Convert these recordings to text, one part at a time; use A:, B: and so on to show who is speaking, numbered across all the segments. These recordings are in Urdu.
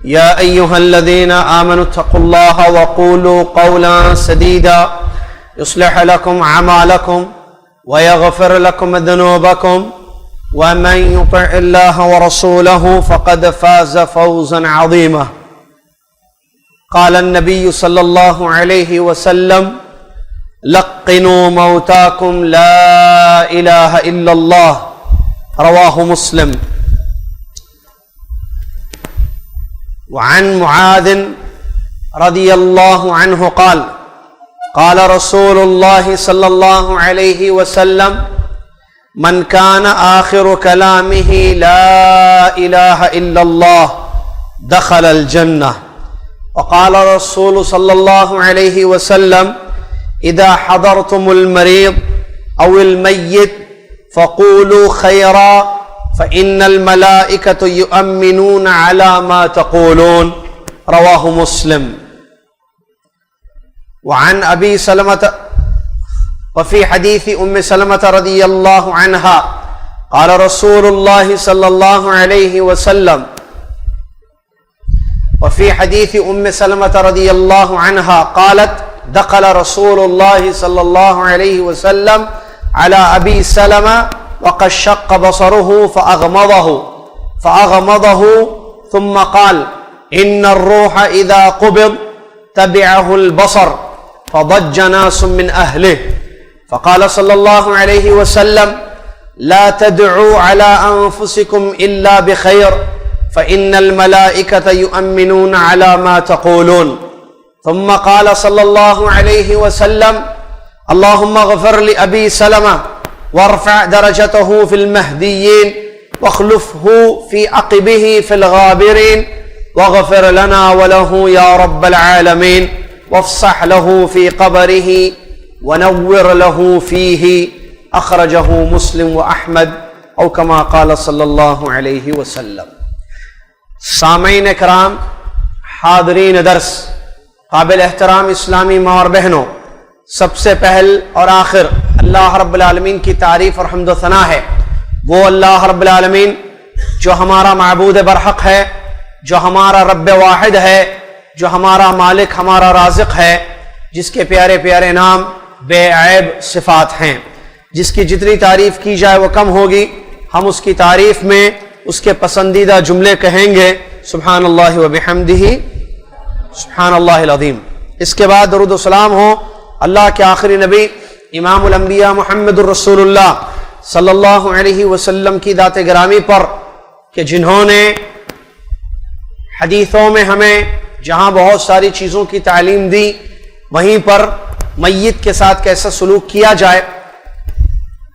A: يا أيها الذين آمنوا اتقوا الله وقولوا قولا سديدا يصلح لكم أعمالكم ويغفر لكم ذنوبكم ومن يطع الله ورسوله فقد فاز فوزا عظيما. قال النبي صلى الله عليه وسلم: لقنوا موتاكم لا إله إلا الله. رواه مسلم. وعن معاذ رضي الله عنه قال: قال رسول الله صلى الله عليه وسلم: من كان آخر كلامه لا إله إلا الله دخل الجنة. وقال الرسول صلى الله عليه وسلم: إذا حضرتم المريض أو الميت فقولوا خيرا فإن الملائكة يؤمنون على ما تقولون. رواه مسلم. وعن أبي سلمة وفي حديث أم سلمة رضي الله عنها قال رسول الله صلى الله عليه وسلم وفي حديث أم سلمة رضي الله عنها قالت: دخل رسول الله صلى الله عليه وسلم على أبي سلمة وقد شق بصره فأغمضه ثم قال: إن الروح إذا قبض تبعه البصر فضج ناس من أهله. فقال صلى الله عليه وسلم: لا تدعوا على أنفسكم إلا بخير فإن الملائكة يؤمنون على ما تقولون. ثم قال صلى الله عليه وسلم: اللهم اغفر لأبي سلمة وارفع درجته في المهديين واخلفه في عقبه في الغابرين واغفر لنا وله يا رب العالمين وافصح له في قبره ونور له فيه. اخرجه مسلم واحمد او كما قال صلی اللہ علیہ وسلم. سامعین کرام، حاضرین درس، قابل احترام اسلامی ماں اور بہنوں، سب سے پہل اور آخر اللہ رب العالمین کی تعریف اور حمد و ثنا ہے. وہ اللہ رب العالمین جو ہمارا معبود برحق ہے، جو ہمارا رب واحد ہے، جو ہمارا مالک، ہمارا رازق ہے، جس کے پیارے پیارے نام بے عیب صفات ہیں، جس کی جتنی تعریف کی جائے وہ کم ہوگی. ہم اس کی تعریف میں اس کے پسندیدہ جملے کہیں گے: سبحان اللہ و بحمدہ سبحان اللہ العظیم. اس کے بعد درود و سلام ہو اللہ کے آخری نبی امام الانبیاء محمد الرسول اللہ صلی اللہ علیہ وسلم کی ذات گرامی پر، کہ جنہوں نے حدیثوں میں ہمیں جہاں بہت ساری چیزوں کی تعلیم دی، وہیں پر میت کے ساتھ کیسا سلوک کیا جائے،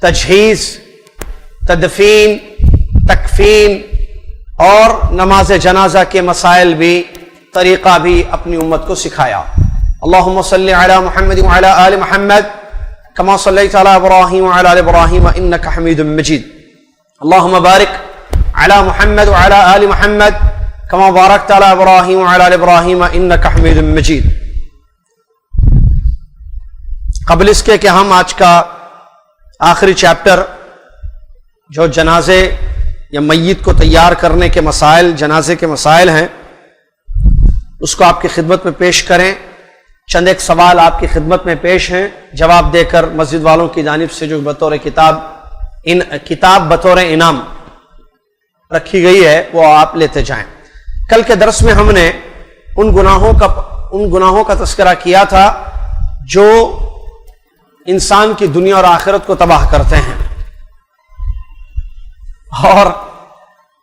A: تجہیز، تدفین، تکفین اور نماز جنازہ کے مسائل بھی، طریقہ بھی اپنی امت کو سکھایا. اللہم صلی علی محمد وعلی آل محمد کما صلیت علی ابراہیم وعلی آل ابراہیم انک حمید مجید. اللہم بارک علی محمد وعلی آل محمد کما بارکت علی ابراہیم وعلی آل ابراہیم انک حمید مجید. قبل اس کے کہ ہم آج کا آخری چیپٹر جو جنازے یا میت کو تیار کرنے کے مسائل، جنازے کے مسائل ہیں، اس کو آپ کی خدمت میں پیش کریں، چند ایک سوال آپ کی خدمت میں پیش ہیں، جواب دے کر مسجد والوں کی جانب سے جو بطور کتاب بطور انعام رکھی گئی ہے وہ آپ لیتے جائیں. کل کے درس میں ہم نے ان گناہوں کا تذکرہ کیا تھا جو انسان کی دنیا اور آخرت کو تباہ کرتے ہیں، اور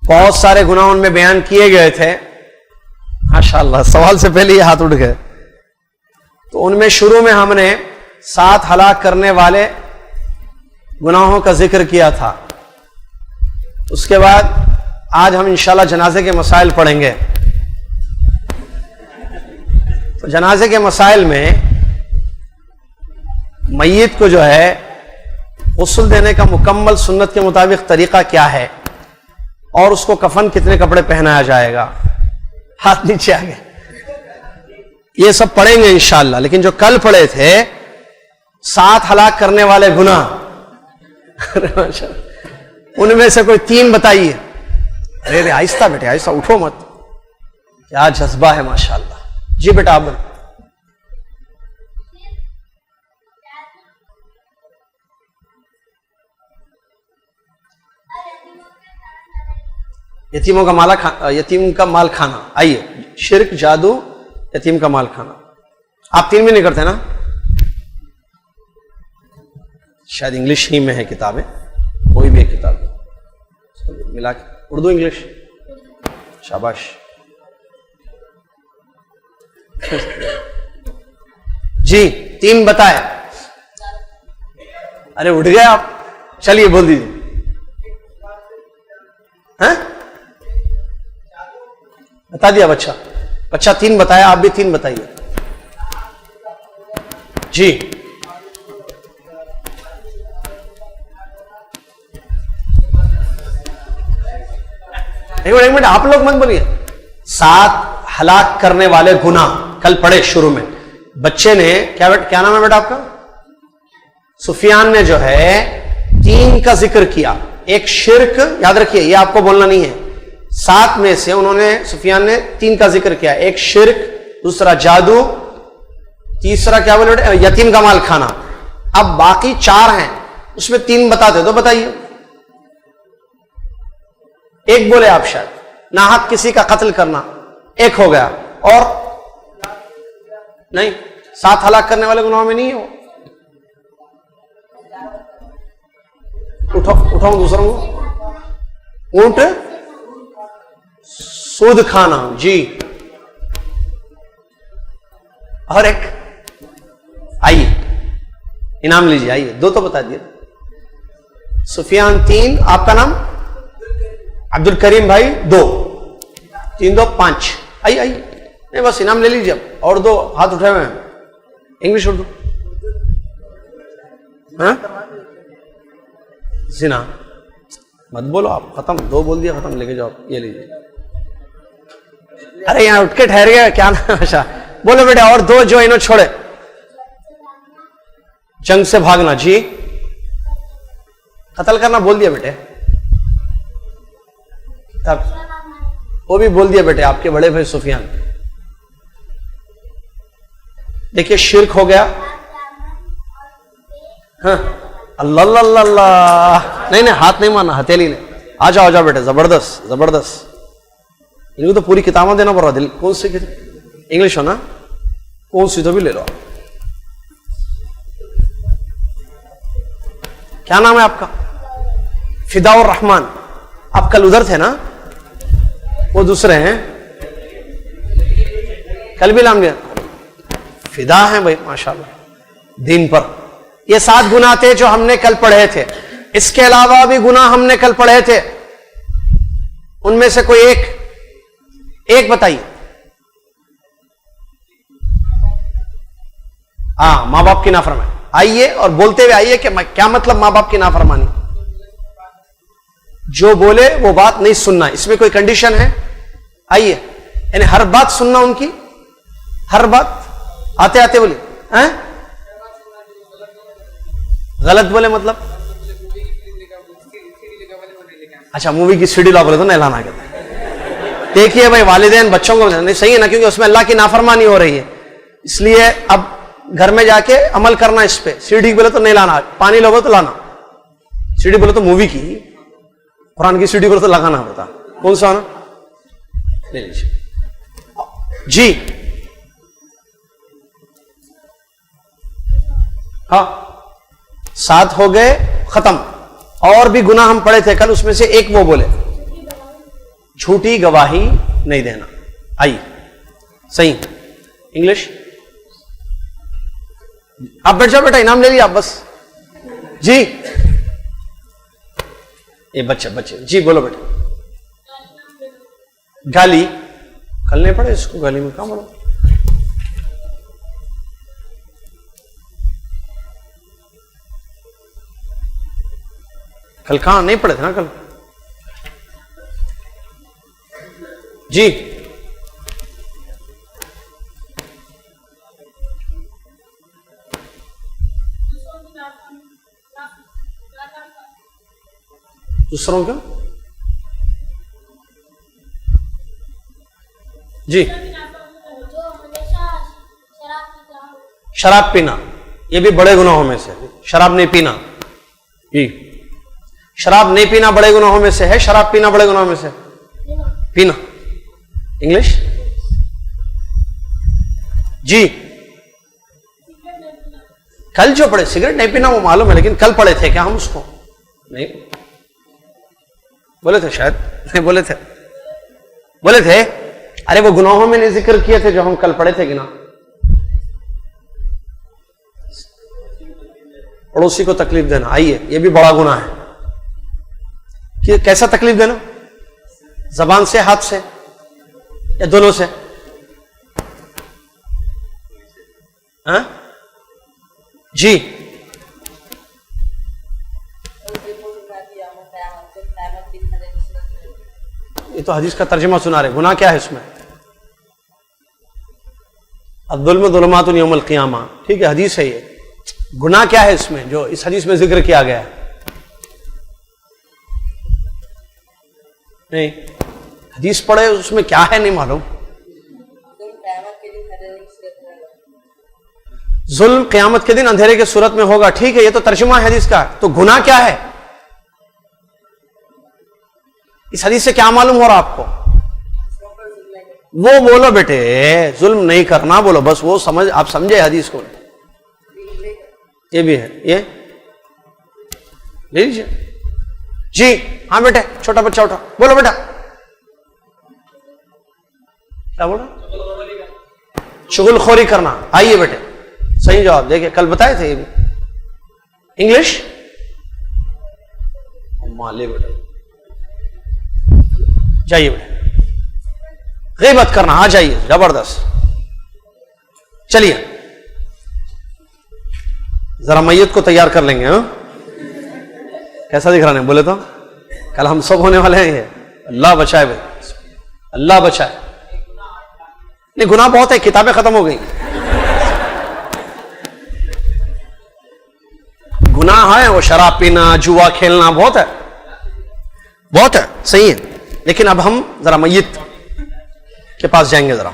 A: بہت سارے گناہ ان میں بیان کیے گئے تھے. ماشاءاللہ سوال سے پہلے یہ ہاتھ اٹھ گئے. تو ان میں شروع میں ہم نے 7 ہلاک کرنے والے گناہوں کا ذکر کیا تھا. اس کے بعد آج ہم انشاءاللہ جنازے کے مسائل پڑھیں گے. تو جنازے کے مسائل میں میت کو جو ہے غسل دینے کا مکمل سنت کے مطابق طریقہ کیا ہے، اور اس کو کفن کتنے کپڑے پہنایا جائے گا. ہاتھ نیچے آ گئے. یہ سب پڑھیں گے انشاءاللہ. لیکن جو کل پڑھے تھے 7 ہلاک کرنے والے گناہ، ان میں سے کوئی 3 بتائیے. ارے آہستہ بیٹے، آہستہ، اٹھو مت. کیا جذبہ ہے ماشاء اللہ. جی بیٹا آپ یتیموں کا مال کھانا. آئیے, شرک, جادو, یتیم کا مال کھانا. آپ تین بھی نہیں کرتے نا؟ شاید انگلش ہی میں ہے کتابیں, کوئی بھی ایک کتاب ملا کے, اردو انگلش. شاباش. جی تین بتائے. ارے اٹھ گئے آپ, چلیے بول دیجیے. بتا دیا بچہ تین بتایا, آپ بھی تین بتائیے. جی ایک منٹ آپ لوگ مت بولیے. 7 ہلاک کرنے والے گناہ کل پڑھے شروع میں. بچے نے کیا نام ہے بیٹا آپ کا؟ سفیان نے جو ہے 3 کا ذکر کیا. ایک شرک, یاد رکھیے یہ آپ کو بولنا نہیں ہے. 7 میں سے انہوں نے, سفیان نے 3 کا ذکر کیا. ایک شرک, دوسرا جادو, تیسرا کیا بولے بیٹا, یتیم کا مال کھانا. اب باقی 4 ہیں, اس میں 3 بتاتے تو بتائیے. ایک بولے آپ شاید, ناحق کسی کا قتل کرنا, ایک ہو گیا. اور نہیں, 7 ہلاک کرنے والے گناہوں میں نہیں ہے وہ. اٹھاؤں دوسروں کو. اونٹ, سود کھانا. جی اور ایک, آئیے انعام لیجیے. آئیے 2 تو بتا دیے. سفیان 3, آپ کا نام عبد الکریم بھائی 2, 3 2 5. آئیے نہیں بس انعام لے لیجیے. اور 2 ہاتھ اٹھائے ہوئے ہیں. انگلش اردو. زنا مت بولو آپ, ختم. 2 بول دیا, ختم. لے کے جاؤ, یہ لیجیے. ارے یہاں اٹھ کے ٹھہر گیا کیا نام. اچھا بولو بیٹا. اور 2 جو انہوں چھوڑے. جنگ سے بھاگنا. جی قتل کرنا بول دیا بیٹے. وہ بھی بول دیا بیٹے آپ کے بڑے بھائی سفیان. دیکھیے شرک ہو گیا. ہاں اللہ اللہ اللہ اللہ. نہیں ہاتھ نہیں مارنا, ہتھیلی نے. آ جاؤ بیٹے. زبردست زبردست. ان کو تو پوری کتابیں دینا پڑ رہا. دل کون سی انگلش ہو نا, کون سی تو بھی لے لو. کیا نام ہے آپ کا؟ فدا الرحمان. آپ کل ادھر تھے نا, وہ دوسرے ہیں. کل بھی نام لیا. فدا ہیں بھائی ماشاءاللہ دین پر. یہ 7 گناہ تھے جو ہم نے کل پڑھے تھے. اس کے علاوہ بھی گناہ ہم نے کل پڑھے تھے. ان میں سے کوئی ایک بتائیے. ماں باپ کی نافرمانی. آئیے اور بولتے ہوئے آئیے کہ کیا مطلب ماں باپ کی نافرمانی. جو بولے وہ بات نہیں سننا. اس میں کوئی کنڈیشن ہے؟ آئیے, یعنی ہر بات سننا ان کی, ہر بات. آتے آتے بولیے. غلط بولے مطلب؟ اچھا مووی کی سیڈی لا بولے تو نہیں لانا کہتے. دیکھیے بھائی والدین بچوں کو نہیں صحیح ہے نا, کیونکہ اس میں اللہ کی نافرمانی ہو رہی ہے. اس لیے اب گھر میں جا کے عمل کرنا اس پہ. سیڈی بولے تو نہیں لانا, پانی لوگے تو لانا. سیڈی بولے تو مووی کی, قرآن کی سیڈی بولے تو لگانا ہوتا. کون سا ہونا لے لیجیے. جی ہاں 7 ہو گئے ختم. اور بھی گناہ ہم پڑھے تھے کل, اس میں سے ایک وہ بولے جھوٹی گواہی نہیں دینا. آئیے صحیح انگلش. آپ بیٹھ جاؤ بیٹا, انعام لے لیا آپ بس. جی یہ بچے جی بولو بیٹا. گالی کل نہیں پڑھے, اس کو گالی میں کہاں بولو. کل کہاں نہیں پڑھے تھے نا کل. جی دوسروں کا جی شراب پینا یہ بھی بڑے گناہوں میں سے. شراب نہیں پینا, جی شراب نہیں پینا بڑے گناہوں میں سے ہے. شراب پینا بڑے گناہوں میں سے پینا. انگلش جی کل جو پڑھے سگریٹ نہیں پینا وہ معلوم ہے, لیکن کل پڑھے تھے کیا ہم اس کو؟ نہیں بولے تھے, شاید نہیں بولے تھے, بولے تھے. ارے وہ گناہوں میں نے ذکر کیے تھے جو ہم کل پڑھے تھے کہ نا. پڑوسی کو تکلیف دینا, آئیے یہ بھی بڑا گناہ ہے. کہ کیسا تکلیف دینا؟ زبان سے, ہاتھ سے, یا دونوں سے؟ ہاں جی یہ تو حدیث کا ترجمہ سنا رہے. گناہ کیا ہے اس میں؟ الظلم ظلمات یوم القیامہ, ٹھیک ہے حدیث ہے یہ. گناہ کیا ہے اس میں جو اس حدیث میں ذکر کیا گیا ہے؟ نہیں حدیث پڑھے اس میں کیا ہے نہیں معلوم. ظلم قیامت کے دن اندھیرے کے صورت میں ہوگا, ٹھیک ہے یہ تو ترجمہ ہے حدیث کا. تو گناہ کیا ہے اس حدیث سے؟ کیا معلوم ہو رہا آپ کو؟ وہ بولو بیٹے, ظلم نہیں کرنا بولو بس, وہ سمجھ آپ سمجھے حدیث کو. یہ بھی ہے, یہ لے لیجیے. جی ہاں بیٹے, چھوٹا بچہ اٹھا, بولو بیٹا کیا بول رہا؟ شغل خوری کرنا. آئیے بیٹے صحیح جواب دیکھیں, کل بتائے تھے یہ بھی. انگلش مالے بیٹا, جائیے بیٹے. غیبت کرنا, آ جائیے زبردست. چلیے ذرا میت کو تیار کر لیں گے. ہاں کیسا دکھ رہا ہے بولے تو؟ کل ہم سب ہونے والے ہیں. یہ اللہ بچائے بھائی, اللہ بچائے. نہیں گناہ بہت ہے, کتابیں ختم ہو گئی. گناہ ہے وہ شراب پینا, جوا کھیلنا, بہت ہے بہت ہے, صحیح ہے. لیکن اب ہم ذرا میت کے پاس جائیں گے. ذرا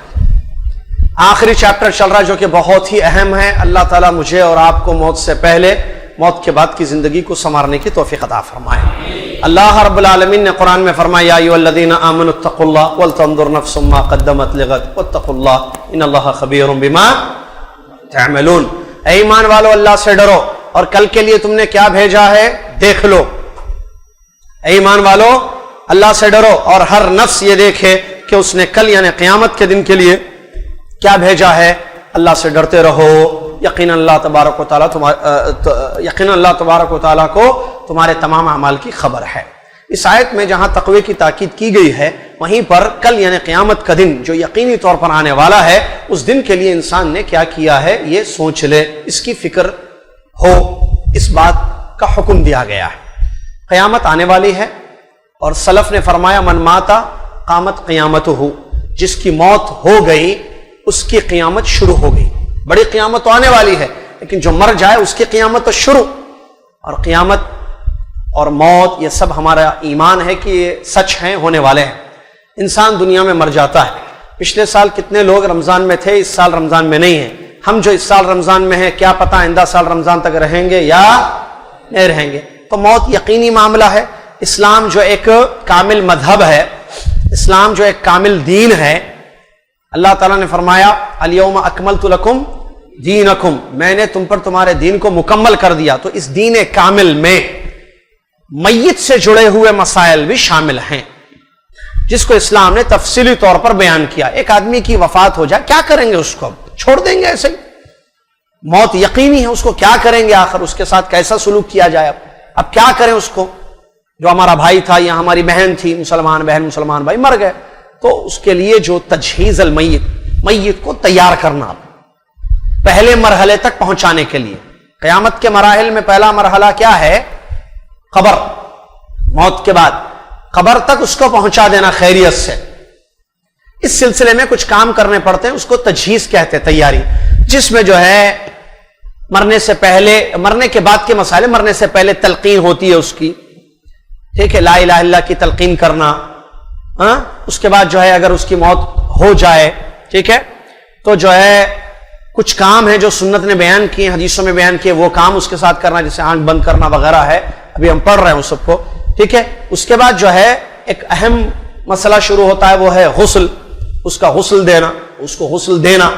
A: آخری چیپٹر چل رہا ہے جو کہ بہت ہی اہم ہے. اللہ تعالیٰ مجھے اور آپ کو موت سے پہلے, موت کے بعد کی زندگی کو سنوارنے کی توفیق عطا فرمائے. اللہ رب العالمین نے قرآن میں فرمایا یا ایھا الذین آمنوا اتقوا اللہ ولتنظر نفس ما قدمت لغد واتقوا اللہ ان اللہ خبیر بما تعملون. اے ایمان والو اللہ سے ڈرو اور کل کے لیے تم نے کیا بھیجا ہے دیکھ لو. اے ایمان والو اللہ سے ڈرو اور ہر نفس یہ دیکھے کہ اس نے کل یعنی قیامت کے دن کے لیے کیا بھیجا ہے. اللہ سے ڈرتے رہو. یقینا اللہ تبارک و تعالیٰ کو تمہارے تمام اعمال کی خبر ہے. اس آیت میں جہاں تقوی کی تاکید کی گئی ہے وہیں پر کل یعنی قیامت کا دن جو یقینی طور پر آنے والا ہے, اس دن کے لیے انسان نے کیا کیا ہے یہ سوچ لے, اس کی فکر ہو, اس بات کا حکم دیا گیا ہے. قیامت آنے والی ہے اور سلف نے فرمایا من ماتا قامت قیامتہ, جس کی موت ہو گئی اس کی قیامت شروع ہو گئی. بڑی قیامت تو آنے والی ہے لیکن جو مر جائے اس کی قیامت تو شروع. اور قیامت اور موت یہ سب ہمارا ایمان ہے کہ یہ سچ ہیں, ہونے والے ہیں. انسان دنیا میں مر جاتا ہے. پچھلے سال کتنے لوگ رمضان میں تھے, اس سال رمضان میں نہیں ہیں. ہم جو اس سال رمضان میں ہیں کیا پتہ آئندہ سال رمضان تک رہیں گے یا نہیں رہیں گے. تو موت یقینی معاملہ ہے. اسلام جو ایک کامل مذہب ہے, اسلام جو ایک کامل دین ہے, اللہ تعالیٰ نے فرمایا الیوم اکملت لکم دینکم, میں نے تم پر تمہارے دین کو مکمل کر دیا. تو اس دین کامل میں میت سے جڑے ہوئے مسائل بھی شامل ہیں جس کو اسلام نے تفصیلی طور پر بیان کیا. ایک آدمی کی وفات ہو جائے کیا کریں گے, اس کو چھوڑ دیں گے ایسے ہی؟ موت یقینی ہے, اس کو کیا کریں گے آخر, اس کے ساتھ کیسا سلوک کیا جائے. اب کیا کریں اس کو, جو ہمارا بھائی تھا یا ہماری بہن تھی, مسلمان بہن مسلمان بھائی مر گئے, تو اس کے لیے جو تجہیز المیت, میت کو تیار کرنا پہلے مرحلے تک پہنچانے کے لیے. قیامت کے مراحل میں پہلا مرحلہ کیا ہے, قبر. موت کے بعد قبر تک اس کو پہنچا دینا خیریت سے. اس سلسلے میں کچھ کام کرنے پڑتے ہیں, اس کو تجہیز کہتے ہیں, تیاری, جس میں جو ہے مرنے سے پہلے, مرنے کے بعد کے مسائل, مرنے سے پہلے تلقین ہوتی ہے اس کی, ٹھیک ہے, لا الہ الا اللہ کی تلقین کرنا. اس کے بعد جو ہے اگر اس کی موت ہو جائے. ٹھیک ہے, تو جو ہے کچھ کام ہے جو سنت نے بیان کیے, حدیثوں میں بیان کیے, وہ کام اس کے ساتھ کرنا, جیسے آنکھ بند کرنا وغیرہ ہے, ابھی ہم پڑھ رہے ہیں اس سب کو. ٹھیک ہے, اس کے بعد جو ہے ایک اہم مسئلہ شروع ہوتا ہے, وہ ہے غسل, اس کا غسل دینا, اس کو غسل دینا.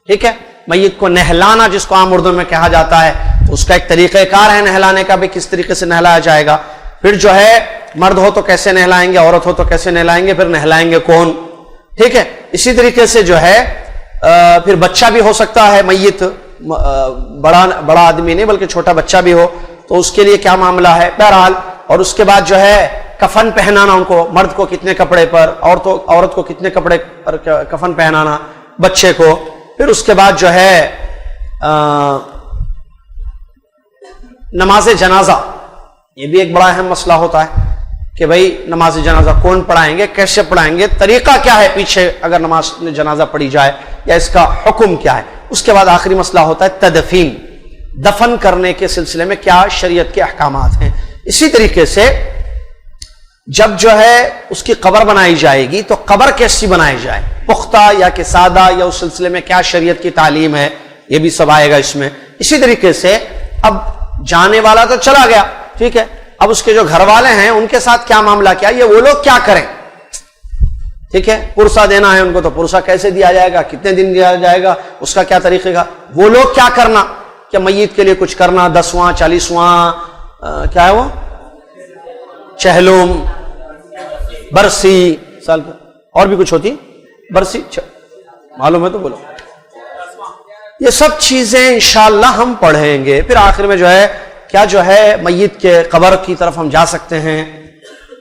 A: ٹھیک ہے, میت کو نہلانا جس کو عام اردو میں کہا جاتا ہے, اس کا ایک طریقہ کار ہے نہلانے کا بھی, کس طریقے سے نہلایا جائے گا. پھر جو ہے مرد ہو تو کیسے نہلائیں گے, عورت ہو تو کیسے نہلائیں گے, پھر نہلائیں گے کون. ٹھیک ہے, اسی طریقے سے جو ہے پھر بچہ بھی ہو سکتا ہے, میت بڑا آدمی نہیں بلکہ چھوٹا بچہ بھی ہو, تو اس کے لیے کیا معاملہ ہے. بہرحال, اور اس کے بعد جو ہے کفن پہنانا, ان کو مرد کو کتنے کپڑے پر, عورت کو کتنے کپڑے پر کفن پہنانا بچے کو. پھر اس کے بعد جو ہے نماز جنازہ, یہ بھی ایک بڑا اہم مسئلہ ہوتا ہے کہ بھئی نماز جنازہ کون پڑھائیں گے, کیسے پڑھائیں گے, طریقہ کیا ہے پیچھے اگر نماز جنازہ پڑھی جائے, یا اس کا حکم کیا ہے. اس کے بعد آخری مسئلہ ہوتا ہے تدفین, دفن کرنے کے سلسلے میں کیا شریعت کے احکامات ہیں. اسی طریقے سے جب جو ہے اس کی قبر بنائی جائے گی تو قبر کیسی بنائی جائے, پختہ یا کہ سادہ, یا اس سلسلے میں کیا شریعت کی تعلیم ہے, یہ بھی سب آئے گا اس میں. اسی طریقے سے اب جانے والا تو چلا گیا, ٹھیک ہے, اب اس کے جو گھر والے ہیں ان کے ساتھ کیا معاملہ کیا, یہ وہ لوگ کیا کریں. ٹھیک ہے, پرسہ دینا ہے ان کو, تو پرسہ کیسے دیا جائے گا, کتنے دن دیا جائے گا, اس کا کیا طریقے گا. وہ لوگ کیا کرنا, کہ میت کے لیے کچھ کرنا, 10واں 40واں کیا ہے وہ, چہلم, برسی, سال اور بھی کچھ ہوتی برسی, معلوم ہے تو بولو. یہ سب چیزیں انشاءاللہ ہم پڑھیں گے. پھر آخر میں جو ہے کیا جو ہے میت کے قبر کی طرف ہم جا سکتے ہیں,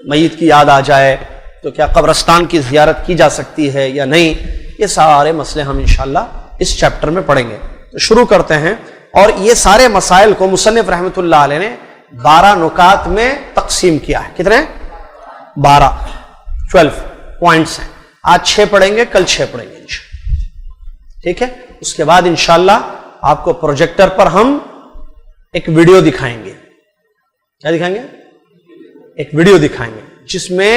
A: میت کی یاد آ جائے تو کیا قبرستان کی زیارت کی جا سکتی ہے یا نہیں. یہ سارے مسئلے ہم انشاءاللہ اس چیپٹر میں پڑھیں گے. تو شروع کرتے ہیں. اور یہ سارے مسائل کو مصنف رحمۃ اللہ علیہ نے 12 نکات میں تقسیم کیا ہے. کتنے؟ 12 پوائنٹس ہیں. آج 6 پڑھیں گے, کل 6 پڑھیں گے انشاءاللہ. ٹھیک ہے, اس کے بعد انشاءاللہ آپ کو پروجیکٹر پر ہم ایک ویڈیو دکھائیں گے. کیا دکھائیں گے؟ ایک ویڈیو دکھائیں گے جس میں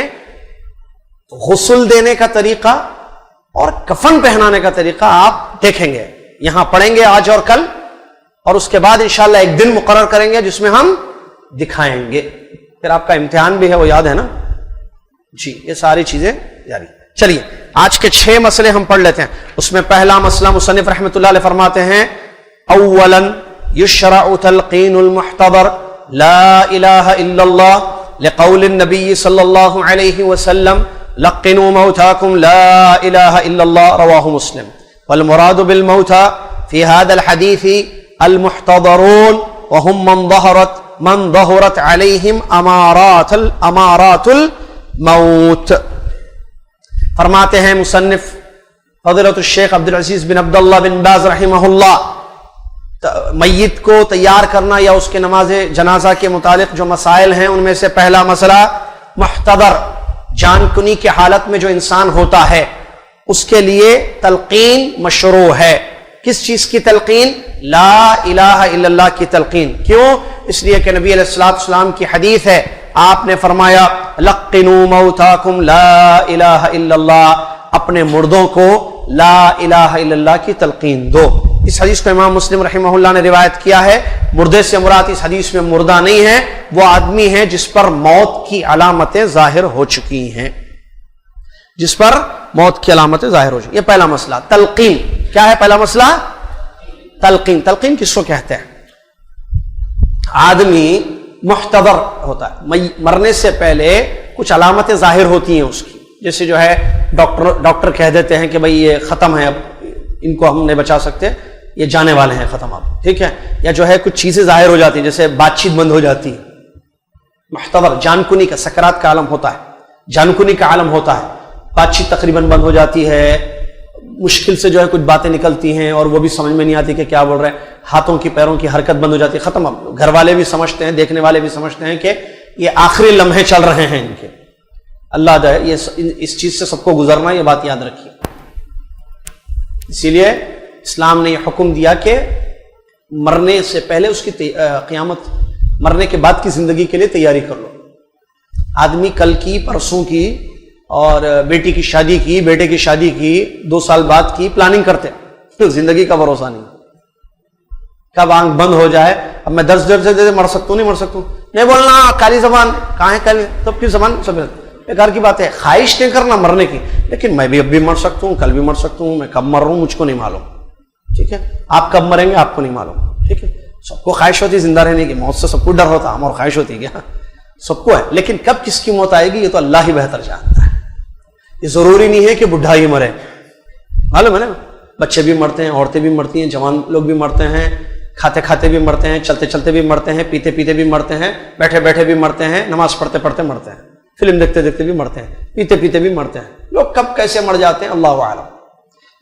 A: غسل دینے کا طریقہ اور کفن پہنانے کا طریقہ آپ دیکھیں گے. یہاں پڑھیں گے آج اور کل, اور اس کے بعد انشاءاللہ ایک دن مقرر کریں گے جس میں ہم دکھائیں گے. پھر آپ کا امتحان بھی ہے, وہ یاد ہے نا جی. یہ ساری چیزیں جاری. چلیے آج کے 6 مسئلے ہم پڑھ لیتے ہیں. اس میں پہلا مسئلہ مصنف رحمۃ اللہ علیہ فرماتے ہیں, اولا یشرع تلقین المحتضر لا الہ الا اللہ لقول النبی صلی اللہ علیہ وسلم لقنوا موتاکم لا الہ الا اللہ, رواہ مسلم. والمراد بالموتى في هذا الحديث المحتضرون وهم من ظهرت عليهم امارات الموت. فرماتے ہیں مصنف فضیلۃ الشیخ عبدالعزیز بن عبداللہ بن باز رحمہ اللہ, میت کو تیار کرنا یا اس کے نماز جنازہ کے متعلق جو مسائل ہیں ان میں سے پہلا مسئلہ محتضر, جان کنی کی حالت میں جو انسان ہوتا ہے اس کے لیے تلقین مشروع ہے. کس چیز کی تلقین؟ لا الہ الا اللہ کی تلقین. کیوں؟ اس لیے کہ نبی علیہ الصلوۃ والسلام کی حدیث ہے, آپ نے فرمایا لقنوا موتاکم لا الہ الا اللہ, اپنے مردوں کو لا الہ الا اللہ کی تلقین دو. اس حدیث کو امام مسلم رحمہ اللہ نے روایت کیا ہے. مردے سے مراد اس حدیث میں مردہ نہیں ہے, وہ آدمی ہے جس پر موت کی علامتیں ظاہر ہو چکی ہیں, جس پر موت کی علامتیں ظاہر ہو چکی. یہ پہلا مسئلہ تلقین. کیا ہے پہلا مسئلہ؟ تلقین. تلقین کس کو کہتے ہیں؟ آدمی محتضر ہوتا ہے, مرنے سے پہلے کچھ علامتیں ظاہر ہوتی ہیں اس کی, جیسے جو ہے ڈاکٹر کہہ دیتے ہیں کہ بھئی یہ ختم ہے, اب ان کو ہم نہیں بچا سکتے, یہ جانے والے ہیں, ختم اب, ٹھیک ہے. یا جو ہے کچھ چیزیں ظاہر ہو جاتی ہیں, جیسے بات چیت بند ہو جاتی ہے. محتضر جانکنی کا, سکرات کا عالم ہوتا ہے, جانکنی کا عالم ہوتا ہے, بات چیت تقریباً بند ہو جاتی ہے, مشکل سے جو ہے کچھ باتیں نکلتی ہیں اور وہ بھی سمجھ میں نہیں آتی کہ کیا بول رہے ہیں, ہاتھوں کی پیروں کی حرکت بند ہو جاتی ہے, ختم. اب گھر والے بھی سمجھتے ہیں, دیکھنے والے بھی سمجھتے ہیں کہ یہ آخری لمحے چل رہے ہیں ان کے. اللہ دے یہ اس چیز سے سب کو گزرنا, یہ بات یاد رکھیے. اسی لیے اسلام نے یہ حکم دیا کہ مرنے سے پہلے اس کی قیامت, مرنے کے بعد کی زندگی کے لیے تیاری کر لو. آدمی کل کی پرسوں کی اور بیٹی کی شادی کی، بیٹے کی شادی کی، 2 سال بعد کی پلاننگ کرتے ہیں، زندگی کا بھروسہ نہیں، کب آنکھ بند ہو جائے، اب میں 10 ڈر سے مر سکتا ہوں نہیں مر سکتا ہوں، نہیں بولنا کالی زبان، کہاں ہے کالی، سب کی زبان سب بیکار کی بات ہے، خواہش نہیں کرنا مرنے کی، لیکن میں بھی اب بھی مر سکتا ہوں، کل بھی مر سکتا ہوں، میں کب مر رہا ہوں مجھ کو نہیں معلوم، ٹھیک ہے، آپ کب مریں گے آپ کو نہیں معلوم، ٹھیک ہے، سب کو خواہش ہوتی ہے زندہ رہنے کی، موت سے سب کو ڈر ہوتا ہے، ہماری خواہش ہوتی ہے کیا، سب کو ہے، لیکن کب کس کی موت آئے گی یہ تو اللہ ہی بہتر جانتا ہے، یہ ضروری نہیں ہے کہ بڈھا ہی مرے، معلوم ہے نا، بچے بھی مرتے ہیں، عورتیں بھی مرتی ہیں، جوان لوگ بھی مرتے ہیں، کھاتے کھاتے بھی مرتے ہیں، چلتے چلتے بھی مرتے ہیں، پیتے پیتے بھی مرتے ہیں، بیٹھے بیٹھے بھی مرتے ہیں، نماز پڑھتے پڑھتے مرتے ہیں، فلم دیکھتے دیکھتے بھی مرتے ہیں، پیتے پیتے بھی مرتے ہیں، لوگ کب کیسے مر جاتے ہیں اللہ اعلم۔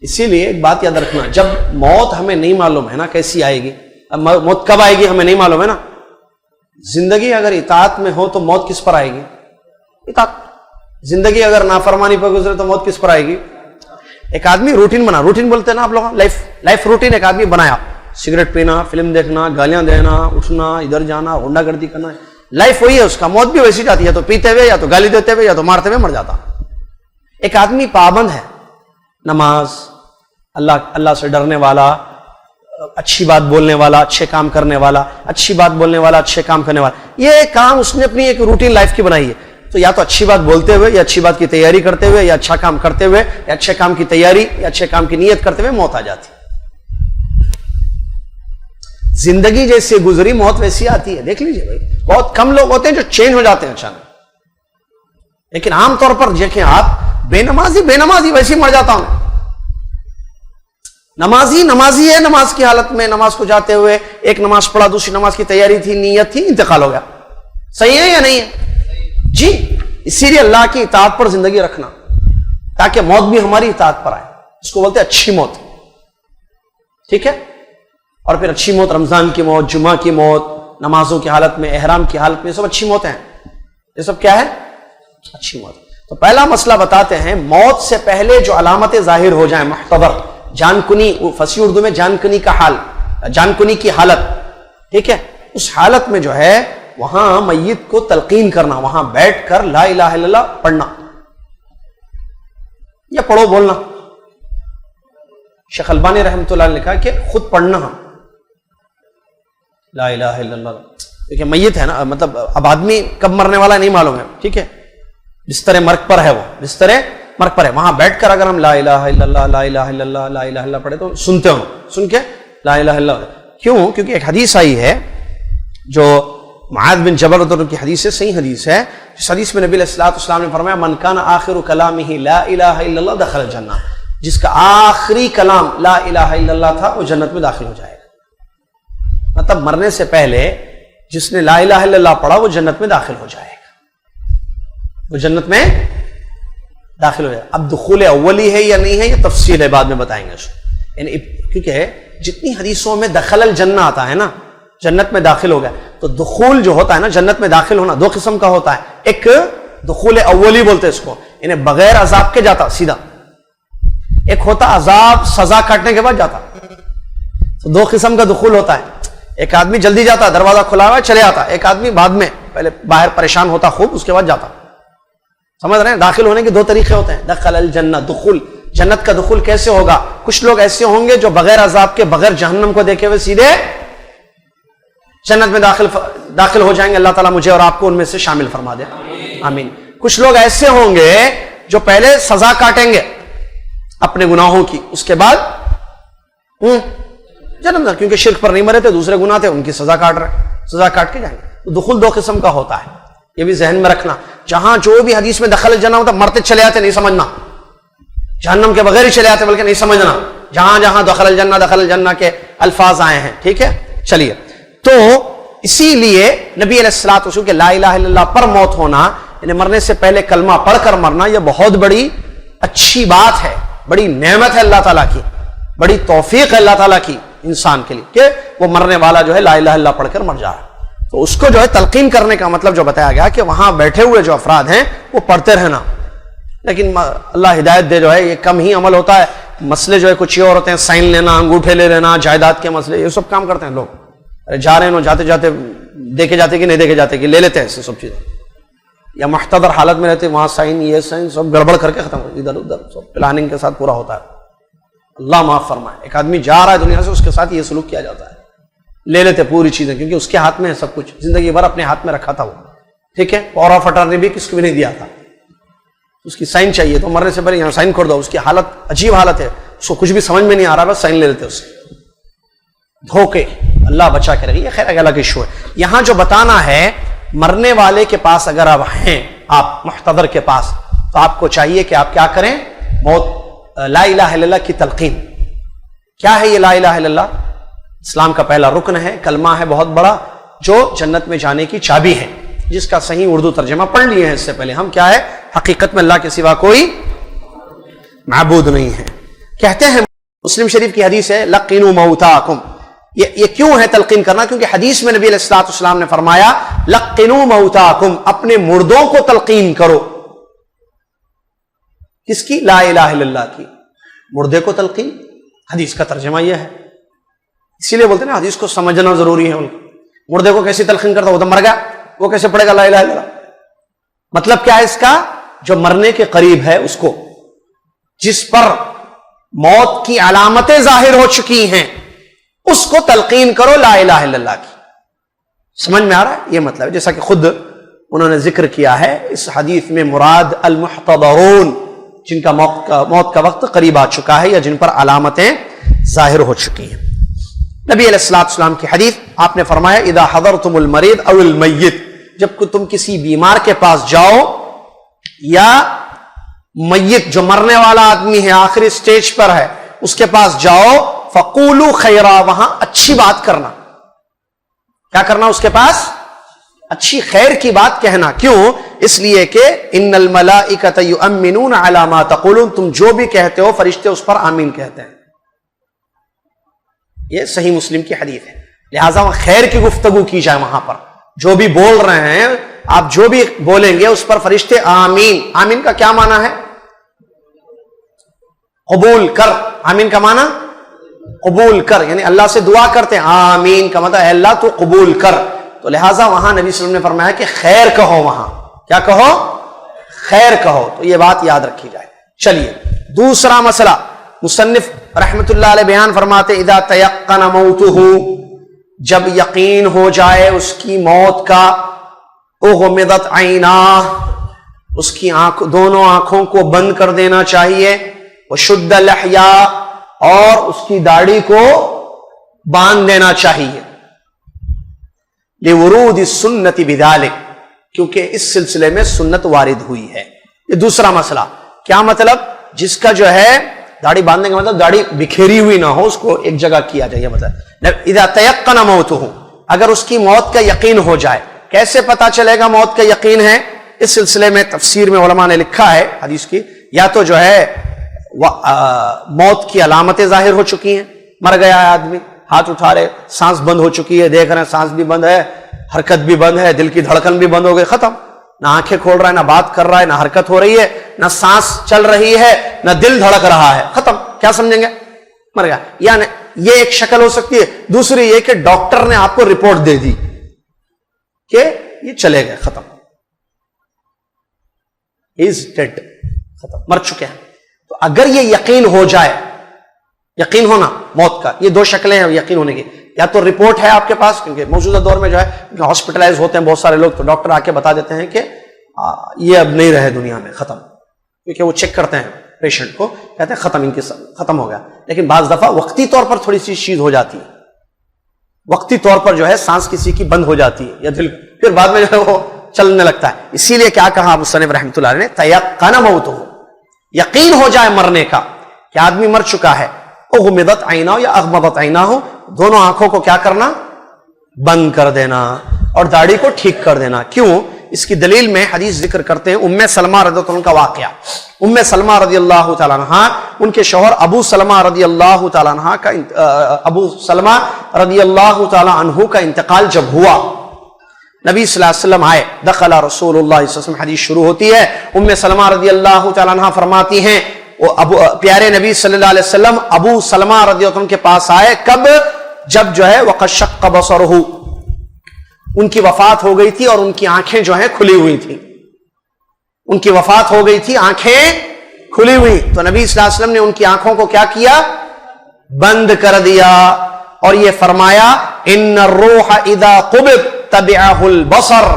A: اسی لیے ایک بات یاد رکھنا، جب موت ہمیں نہیں معلوم ہے نا کیسی آئے گی، اب موت کب آئے گی ہمیں نہیں معلوم ہے نا، زندگی اگر اطاعت میں ہو تو موت کس پر آئے گی، اطاعت، زندگی اگر نافرمانی پر گزرے تو موت کس پر آئے گی۔ ایک آدمی روٹین بنا، روٹین بولتے ہیں نا آپ لوگ، لائف روٹین ایک آدمی بنایا، سگریٹ پینا، فلم دیکھنا، گالیاں دینا، اٹھنا، ادھر جانا، غنڈہ گردی کرنا، لائف وہی ہے اس کا، موت بھی ویسی جاتی ہے، یا تو پیتے ہوئے، یا تو گالی دیتے ہوئے، یا تو مارتے ہوئے مر جاتا۔ ایک آدمی پابند ہے، نماز، اللہ سے ڈرنے والا، اچھی بات بولنے والا، اچھے کام کرنے والا، اچھی بات بولنے والا، اچھے کام کرنے والا، یہ کام اس نے اپنی ایک روٹین لائف کی بنائی ہے، تو یا تو اچھی بات بولتے ہوئے، یا اچھی بات کی تیاری کرتے ہوئے، یا اچھا کام کرتے ہوئے، یا اچھے کام کی تیاری یا اچھے کام کی نیت کرتے ہوئے موت آ جاتی۔ زندگی جیسے گزری موت ویسی آتی ہے، دیکھ لیجئے بھائی، بہت کم لوگ ہوتے ہیں جو چینج ہو جاتے ہیں اچانک، لیکن عام طور پر دیکھیں آپ، بے نمازی ویسی مر جاتا ہوں، نمازی ہے، نماز کی حالت میں نماز کو جاتے ہوئے ایک نماز پڑھا، دوسری نماز کی تیاری تھی، نیت تھی، انتقال ہو گیا، صحیح ہے یا نہیں ہے جی؟ اسی لیے اللہ کی اطاعت پر زندگی رکھنا تاکہ موت بھی ہماری اطاعت پر آئے، اس کو بولتے ہیں اچھی موت، ٹھیک ہے، اور پھر اچھی موت، رمضان کی موت، جمعہ کی موت، نمازوں کی حالت میں، احرام کی حالت میں، یہ سب اچھی موت ہیں، یہ سب کیا ہے؟ اچھی موت۔ تو پہلا مسئلہ بتاتے ہیں، موت سے پہلے جو علامتیں ظاہر ہو جائیں، محتضر، جان کنی، فصیح اردو میں جان کنی کا حال، جان کنی کی حالت، ٹھیک ہے، اس حالت میں جو ہے وہاں میت کو تلقین کرنا، وہاں بیٹھ کر لا الہ الا اللہ پڑھنا یا پڑھو بولنا۔ شیخ البانی رحمۃ اللہ نے لکھا کہ خود پڑھنا لا الہ الا اللہ، دیکھیں میت ہے نا، مطلب اب آدمی کب مرنے والا نہیں معلوم ہے، ٹھیک ہے، بستر مرگ پر ہے، وہ بستر مرگ پر ہے، وہاں بیٹھ کر اگر ہم لا الہ الا اللہ لا الہ الا اللہ لا الہ الا اللہ پڑھے تو سنتے ہوں، سن کے لا الہ الا اللہ، کیوں؟ کیونکہ ایک حدیث آئی ہے جو معاذ بن جبل رضی اللہ عنہ کی حدیث ہے، صحیح حدیث ہے، جس حدیث میں نبی علیہ الصلوۃ والسلام نے فرمایا من کان آخر کلامہ لا الہ الا اللہ دخل الجنہ، جس کا آخری کلام لا الہ الا اللہ تھا وہ جنت میں داخل ہو جائے گا، مطلب مرنے سے پہلے جس نے لا الہ الا اللہ پڑھا وہ جنت میں داخل ہو جائے گا، وہ جنت میں داخل ہو جائے گا۔ اب دخول اولی ہے یا نہیں ہے یہ تفصیل ہے، بعد میں بتائیں گے اس کو، یعنی کیونکہ جتنی حدیثوں میں دخل الجنہ آتا ہے نا، جنت میں داخل ہو گیا، تو دخول جو ہوتا ہے نا، جنت میں داخل ہونا 2 قسم کا ہوتا ہے، ایک دخول اولی بولتے اس کو، یعنی بغیر عذاب کے جاتا سیدھا، ایک ہوتا عذاب سزا کاٹنے کے بعد جاتا، تو 2 قسم کا دخول ہوتا ہے، ایک آدمی جلدی جاتا، دروازہ کھلا ہوا چلے آتا، ایک آدمی بعد میں پہلے باہر پریشان ہوتا خوب، اس کے بعد جاتا، سمجھ رہے ہیں؟ داخل ہونے کے 2 طریقے ہوتے ہیں، دخل الجنہ، دخول، جنت کا دخول کیسے ہوگا؟ کچھ لوگ ایسے ہوں گے جو بغیر عذاب کے، بغیر جہنم کو دیکھے ہوئے سیدھے جنت میں داخل ہو جائیں گے، اللہ تعالیٰ مجھے اور آپ کو ان میں سے شامل فرما دے، آمین۔ کچھ لوگ ایسے ہوں گے جو پہلے سزا کاٹیں گے اپنے گناہوں کی، اس کے بعد جنم، کیونکہ شرک پر نہیں مرے تھے، دوسرے گناہ تھے، ان کی سزا کاٹ کے جائیں گے۔ تو دخول 2 قسم کا ہوتا ہے، یہ بھی ذہن میں رکھنا، جہاں جو بھی حدیث میں دخل الجنہ ہوتا مرتے چلے آتے نہیں سمجھنا، جہنم کے بغیر ہی چلے آتے بلکہ نہیں سمجھنا، جہاں جہاں دخل الجنہ کے الفاظ آئے ہیں، ٹھیک ہے، چلیے۔ تو اسی لیے نبی علیہ الصلوۃ والسلام کہ لا الہ الا اللہ پر موت ہونا، یعنی مرنے سے پہلے کلمہ پڑھ کر مرنا، یہ بہت بڑی اچھی بات ہے، بڑی نعمت ہے اللہ تعالیٰ کی، بڑی توفیق ہے اللہ تعالیٰ کی انسان کے لیے کہ وہ مرنے والا جو ہے لا الہ الا اللہ پڑھ کر مر جا رہا ہے۔ تو اس کو جو ہے تلقین کرنے کا مطلب جو بتایا گیا کہ وہاں بیٹھے ہوئے جو افراد ہیں وہ پڑھتے رہنا، لیکن اللہ ہدایت دے، جو ہے یہ کم ہی عمل ہوتا ہے، مسئلے جو ہے کچھ یہ اور ہوتے ہیں، سائن لینا، انگوٹھے لے لینا، جائیداد کے مسئلے، یہ سب کام کرتے ہیں لوگ، جا رہے ہیں جاتے جاتے دیکھے جاتے کہ نہیں دیکھے جاتے کہ لے لیتے ہیں ایسے سب چیزیں، یا محتضر حالت میں رہتے وہاں سائن یہ سائن سب گڑبڑ کر کے ختم ہو، ادھر ادھر سب پلاننگ کے ساتھ پورا ہوتا ہے. اللہ معاف فرمائے. ایک آدمی جا رہا ہے دنیا سے، اس کے ساتھ یہ سلوک کیا جاتا ہے، لے لیتے پوری چیزیں کیونکہ اس کے ہاتھ میں ہے سب کچھ، زندگی بھر اپنے ہاتھ میں رکھا تھا وہ. ٹھیک ہے، پورا فٹر نے بھی کس کو بھی نہیں دیا تھا، اس کی سائن چاہیے تو مرنے سے پہلے یہاں سائن کر دو. اس کی حالت عجیب حالت ہے، اس کو کچھ بھی سمجھ میں نہیں آ رہا، بس سائن لے لیتے اس سے. دھوکے، اللہ بچا کے رکھے. یہ خیر الگ ایشو ہے. یہاں جو بتانا ہے مرنے والے کے پاس اگر آپ ہیں، آپ محتضر کے پاس، تو آپ کو چاہیے کہ آپ کیا کریں؟ موت لا الہ الا اللہ کی تلقین. کیا ہے یہ لا الہ الا اللہ؟ اسلام کا پہلا رکن ہے، کلمہ ہے بہت بڑا جو جنت میں جانے کی چابی ہے، جس کا صحیح اردو ترجمہ پڑھ لیے ہیں اس سے پہلے ہم. کیا ہے؟ حقیقت میں اللہ کے سوا کوئی معبود نہیں ہے. کہتے ہیں مسلم شریف کی حدیث ہے لقنوا موتاکم. یہ کیوں ہے تلقین کرنا؟ کیونکہ حدیث میں نبی علیہ الصلوۃ والسلام نے فرمایا لقنوا موتاکم، اپنے مردوں کو تلقین کرو. کس کی؟ لا الہ الا اللہ کی. مردے کو تلقین، حدیث کا ترجمہ یہ ہے. اسی لیے بولتے ہیں نا حدیث کو سمجھنا ضروری ہے. مردے کو کیسے تلقین کرتا؟ وہ تو مر گیا، وہ کیسے پڑھے گا لا الہ الا اللہ؟ مطلب کیا ہے اس کا؟ جو مرنے کے قریب ہے اس کو، جس پر موت کی علامتیں ظاہر ہو چکی ہیں، اس کو تلقین کرو لا الہ الا اللہ کی. سمجھ میں آ رہا ہے؟ یہ مطلب ہے. جیسا کہ خود انہوں نے ذکر کیا ہے اس حدیث میں مراد المحتضرون، جن کا موت کا وقت قریب آ چکا ہے یا جن پر علامتیں ظاہر ہو چکی ہیں. نبی علیہ الصلوۃ والسلام کی حدیث آپ نے فرمایا اذا حضرتم المریض او المیت، جب کہ تم کسی بیمار کے پاس جاؤ یا میت جو مرنے والا آدمی ہے آخری سٹیج پر ہے اس کے پاس جاؤ، فقولوا خیرا، وہاں اچھی بات کرنا. کیا کرنا؟ اس کے پاس اچھی خیر کی بات کہنا. کیوں؟ اس لیے کہ ان الملائکۃ یؤمنون علی ما تقولون، تم جو بھی کہتے ہو فرشتے اس پر آمین کہتے ہیں. یہ صحیح مسلم کی حدیث ہے. لہٰذا خیر کی گفتگو کی جائے. وہاں پر جو بھی بول رہے ہیں آپ جو بھی بولیں گے اس پر فرشتے آمین. آمین کا کیا معنی ہے؟ قبول کر. آمین کا معنی قبول کر، یعنی اللہ سے دعا کرتے ہیں. آمین کا مطلب اے اللہ تو قبول کر. تو لہٰذا وہاں نبی صلی اللہ علیہ وسلم نے فرمایا کہ خیر کہو. وہاں کیا کہو؟ خیر کہو. تو یہ بات یاد رکھی جائے. چلیے دوسرا مسئلہ مصنف رحمت اللہ علیہ بیان فرماتے اذا تیقن موتہ، جب یقین ہو جائے اس کی موت کا، اغمضت عیناہ، اس کی دونوں آنکھوں کو بند کر دینا چاہیے، وشد لحیاہ، اور اس کی داڑھی کو باندھ دینا چاہیے، لورود السنت بذلک، کیونکہ اس سلسلے میں سنت وارد ہوئی ہے. یہ دوسرا مسئلہ. کیا مطلب؟ جس کا جو ہے داڑھی باندھنے کا مطلب داڑھی بکھیری ہوئی نہ ہو، اس کو ایک جگہ کیا جائے. مطلب اذا تیقن موتہ، اگر اس کی موت کا یقین ہو جائے. کیسے پتا چلے گا موت کا یقین ہے؟ اس سلسلے میں تفسیر میں علماء نے لکھا ہے حدیث کی، یا تو جو ہے موت کی علامتیں ظاہر ہو چکی ہیں، مر گیا ہے آدمی، ہاتھ اٹھا رہے، سانس بند ہو چکی ہے، دیکھ رہے ہیں سانس بھی بند ہے، حرکت بھی بند ہے، دل کی دھڑکن بھی بند ہو گئی، ختم. نہ آنکھیں کھول رہا ہے، نہ بات کر رہا ہے، نہ حرکت ہو رہی ہے، نہ سانس چل رہی ہے، نہ دل دھڑک رہا ہے، ختم. کیا سمجھیں گے؟ مر گیا. یعنی یہ ایک شکل ہو سکتی ہے. دوسری یہ کہ ڈاکٹر نے آپ کو رپورٹ دے دی کہ یہ چلے گئے، ختم، از ڈیڈ، ختم، مر چکے ہیں. تو اگر یہ یقین ہو جائے، یقین ہونا موت کا، یہ دو شکلیں ہیں یقین ہونے کی. یا تو رپورٹ ہے آپ کے پاس، کیونکہ موجودہ دور میں جو ہے ہاسپٹلائز ہوتے ہیں بہت سارے لوگ، تو ڈاکٹر آ کے بتا دیتے ہیں کہ یہ اب نہیں رہے دنیا میں، ختم. کیونکہ وہ چیک کرتے ہیں پیشنٹ کو، کہتے ہیں ختم، ان کی ختم ہو گیا. لیکن بعض دفعہ وقتی طور پر تھوڑی سی چیز ہو جاتی ہے، وقتی طور پر جو ہے سانس کسی کی بند ہو جاتی ہے یا دل، پھر بعد میں جو ہے وہ چلنے لگتا ہے. اسی لیے کیا کہا مصنف رحمۃ اللہ علیہ نے؟ تیقن موتہ، یقین ہو جائے مرنے کا کہ آدمی مر چکا ہے. اغمضت عیناہ یا اغمضت عیناہ، دونوں آنکھوں کو کیا کرنا؟ بند کر دینا، اور داڑھی کو ٹھیک کر دینا. کیوں؟ اس کی دلیل میں حدیث ذکر کرتے ہیں ام سلمہ رضی اللہ عنہ کا واقعہ. ام سلمہ رضی اللہ تعالیٰ عنہ، ان کے شوہر ابو سلمہ رضی اللہ تعالیٰ عنہ کا ابو سلمہ رضی اللہ تعالیٰ عنہ کا انتقال جب ہوا، نبی صلی اللہ علیہ وسلم آئے، دخل رسول اللہ صلی اللہ علیہ وسلم، حدیث شروع ہوتی ہے. ام سلمہ رضی اللہ تعالیٰ عنہ فرماتی ہیں وہ پیارے نبی صلی اللہ علیہ وسلم ابو سلمہ رضی اللہ عنہ کے پاس آئے. کب؟ جب جو ہے وقد شق بصرہ، ان کی وفات ہو گئی تھی اور ان کی آنکھیں جو ہیں کھلی ہوئی تھی. ان کی وفات ہو گئی تھی آنکھیں کھلی ہوئی، تو نبی صلی اللہ علیہ وسلم نے ان کی آنکھوں کو کیا کیا؟ بند کر دیا، اور یہ فرمایا ان الروح اذا قبض تبعہ البصر،